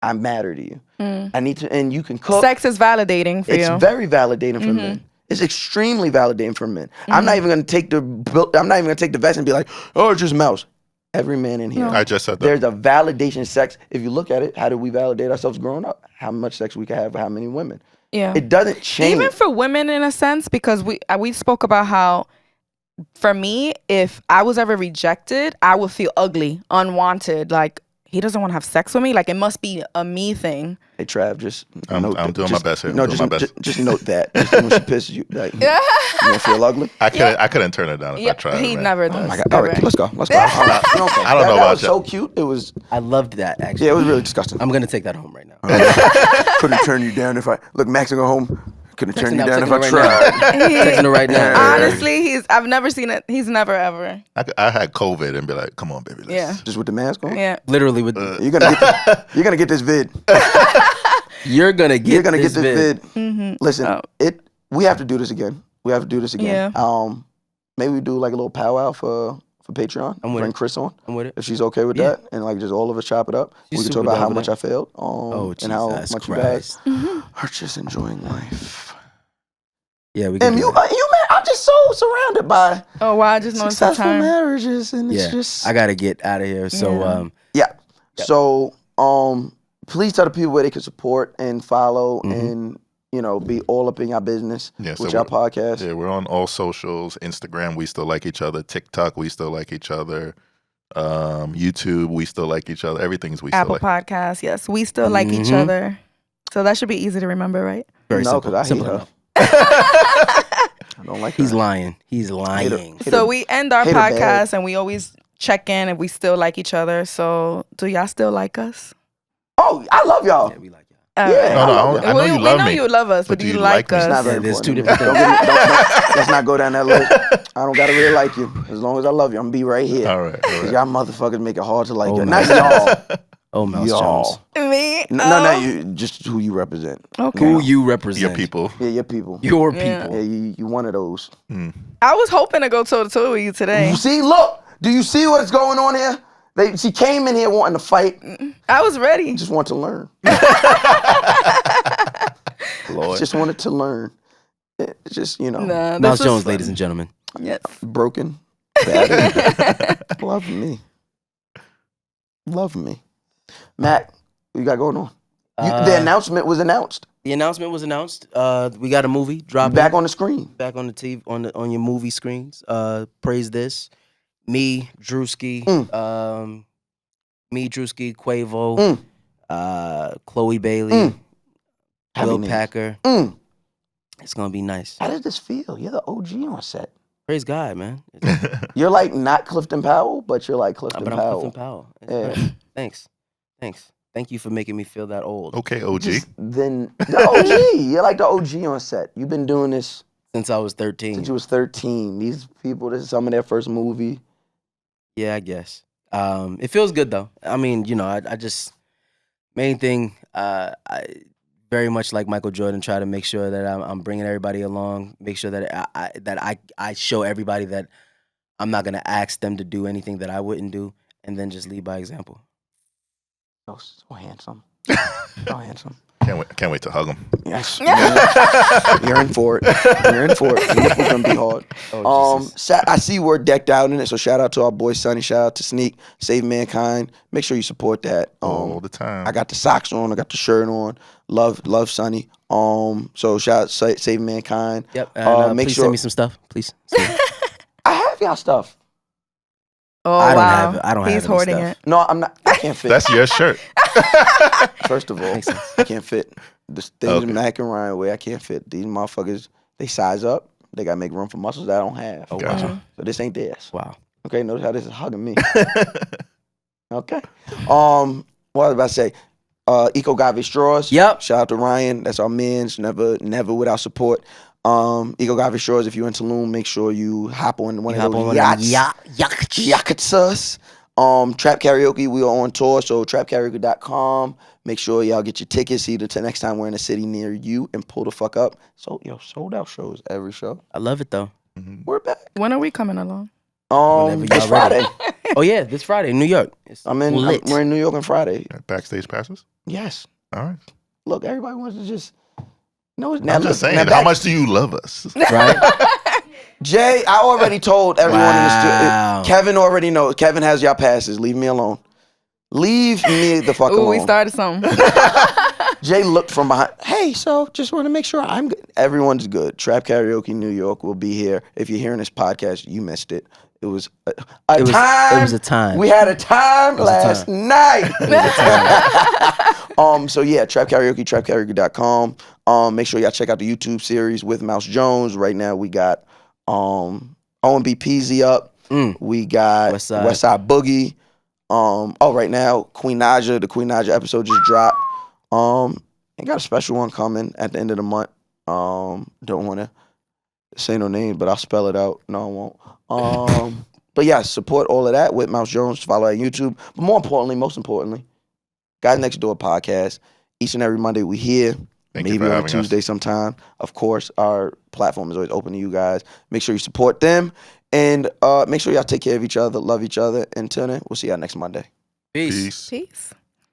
I matter to you. I need to, and you can cook. Sex is validating for you. It's very validating for men. It's extremely validating for men. I'm not even going to take the vest and be like, "Oh, it's just mouse." Every man in here. I just said that. There's a validation in sex. If you look at it, how did we validate ourselves growing up? How much sex we could have with how many women? Yeah. It doesn't change. Even for women, in a sense, because we spoke about how, for me, if I was ever rejected, I would feel ugly, unwanted. Like, he doesn't want to have sex with me. Like, it must be a me thing. Hey, Trav, just I'm doing my best here. I'm doing my best. Just note that. Just when she pisses you, like, you don't feel ugly? I couldn't turn it down if I tried. He man. never does. Oh my God. All right, let's go. All right. I don't know that about was that. so cute. It was, I loved that actually. yeah, it was really disgusting. I'm gonna take that home right now. Couldn't turn you down if I, look, Max will go home. Couldn't turn you I'm down if texting I her right tried. Texting her right now. Honestly, I've never seen it. He's never ever. I had COVID and be like, "Come on, baby." Yeah. Just with the mask on? Yeah. Literally with You're gonna get this vid. you're gonna get this vid. Listen, we have to do this again. Yeah. Maybe we do like a little powwow for Patreon. I'm with Bring it. Chris on. I'm with it. If she's okay with Yeah. that, and like just all of us chop it up. She's We can talk super about down how with much that. I failed, and how Jesus much you guys are just enjoying life. Yeah, we can. And do you, that. I'm just so surrounded by Oh wow! I just noticed the successful time. marriages, and it's Yeah, just I gotta get out of here. So Yeah. yeah. So please tell the people where they can support and follow and be all up in your business Yeah, so with your podcast. Yeah, we're on all socials. Instagram, we still like each other. TikTok, we still like each other. YouTube, we still like each other. Everything's we Apple still like. Podcasts. Yes, we still like each other. So that should be easy to remember, right? very No, simple. because I hate Simple her. enough. I don't like He's her. lying. He's lying. So we end our hate her bad. podcast and we always check in if we still like each other. So do y'all still like us? Oh, I love y'all. Yeah, we like you. All Yeah. right. No, I know you love we know me. you love us, but do you like me? It's not us? very Yeah, there's two important. different Don't let's not go down that list. I don't gotta really like you. As long as I love you, I'm gonna be right here. All right. Cause y'all motherfuckers make it hard to like Oh, you. no. Not y'all. Oh, Mouse Jones. Y'all. Me? No, you. Just who you represent. Okay. Who you represent? Your people. Yeah, your people. Your Yeah. people. Yeah, you one of those. I was hoping to go toe to toe with you today. You see, look. Do you see what's going on here? She came in here wanting to fight. I was ready. Just want to learn. Lord. Just wanted to learn. It's just Nah, Mouse this was Jones, fun. ladies and gentlemen. Yes. broken. Battered. Love me. Love me. Matt, what you got going on? The announcement was announced. The announcement was announced. We got a movie dropping. Back on the screen. Back on the TV, on your movie screens. Praise this. Me, Drewski, Quavo, Chloe Bailey, Happy Will names. Packer. It's gonna be nice. How does this feel? You're the OG on set. Praise God, man. You're like not Clifton Powell, but you're like Clifton But I'm Powell. Clifton Powell. Yeah. Thanks. Thank you for making me feel that old. Okay, OG. Then the OG. You're like the OG on set. You've been doing this Since I was 13. since you was 13. These people, this is some of their first movie. Yeah, I guess. It feels good though. I mean, I just main thing. I very much like Michael Jordan. Try to make sure that I'm bringing everybody along. Make sure that I show everybody that I'm not gonna ask them to do anything that I wouldn't do, and then just lead by example. So handsome. So handsome. Can't wait to hug him. Yes. You're in for it. You're in for it. The nipple gonna be hard. I see we're decked out in it, so shout out to our boy Sonny. Shout out to Sneak. Save Mankind. Make sure you support that. All the time. I got the socks on. I got the shirt on. Love Sonny. So shout out Save Mankind. Yep. And, make please sure send me some stuff, please. I have y'all stuff. Oh, I don't wow. have it. I don't have He's any hoarding stuff. it. No, I'm not. I can't fit. That's your shirt. First of all, Makes sense. I can't fit. The things Okay. Mack and Ryan wear, I can't fit. These motherfuckers, they size up. They gotta make room for muscles that I don't have. Oh, Gotcha. wow. So this ain't theirs. Wow. Okay, notice how this is hugging me. Okay. What was I about to say? Eco Gave Straws. Yep. Shout out to Ryan. That's our man's. Never without support. Eco Gave Straws. If you're in Tulum, make sure you hop on one of those yachts. Yachts. Trap Karaoke. We are on tour, so trapkaraoke.com. Make sure y'all get your tickets either to next time we're in a city near you and pull the fuck up. So sold out shows every show. I love it though. We're back. When are we coming along? Whenever This y'all ready. Friday. Oh yeah, this Friday, New York. It's lit. We're in New York on Friday. Backstage passes? Yes. All right. Look, everybody wants to just. No, I'm just saying, how much do you love us? Right? Jay, I already told everyone in the Wow. studio. Kevin already knows. Kevin has y'all passes. Leave me alone. Leave me the fuck Ooh, alone. we started something. Jay looked from behind. Hey, so just want to make sure I'm good. Everyone's good. Trap Karaoke New York will be here. If you're hearing this podcast, you missed it. It was a time. It was a time. We had a time last night. So yeah, Trap Karaoke, trapkaraoke.com. Make sure y'all check out the YouTube series with Mouse Jones. Right now we got O&B Peasy up. We got Westside Boogie. Right now the Queen Naja episode just dropped. And got a special one coming at the end of the month. Don't want to say no names, but I'll spell it out. No, I won't. But yeah, support all of that with Mouse Jones. Follow at YouTube. But most importantly, Guys Next Door podcast. Each and every Monday we here. Thank you Maybe for on a having Tuesday us. sometime. Of course, our platform is always open to you guys. Make sure you support them. And make sure y'all take care of each other, love each other. Until then, we'll see y'all next Monday. Peace. Peace.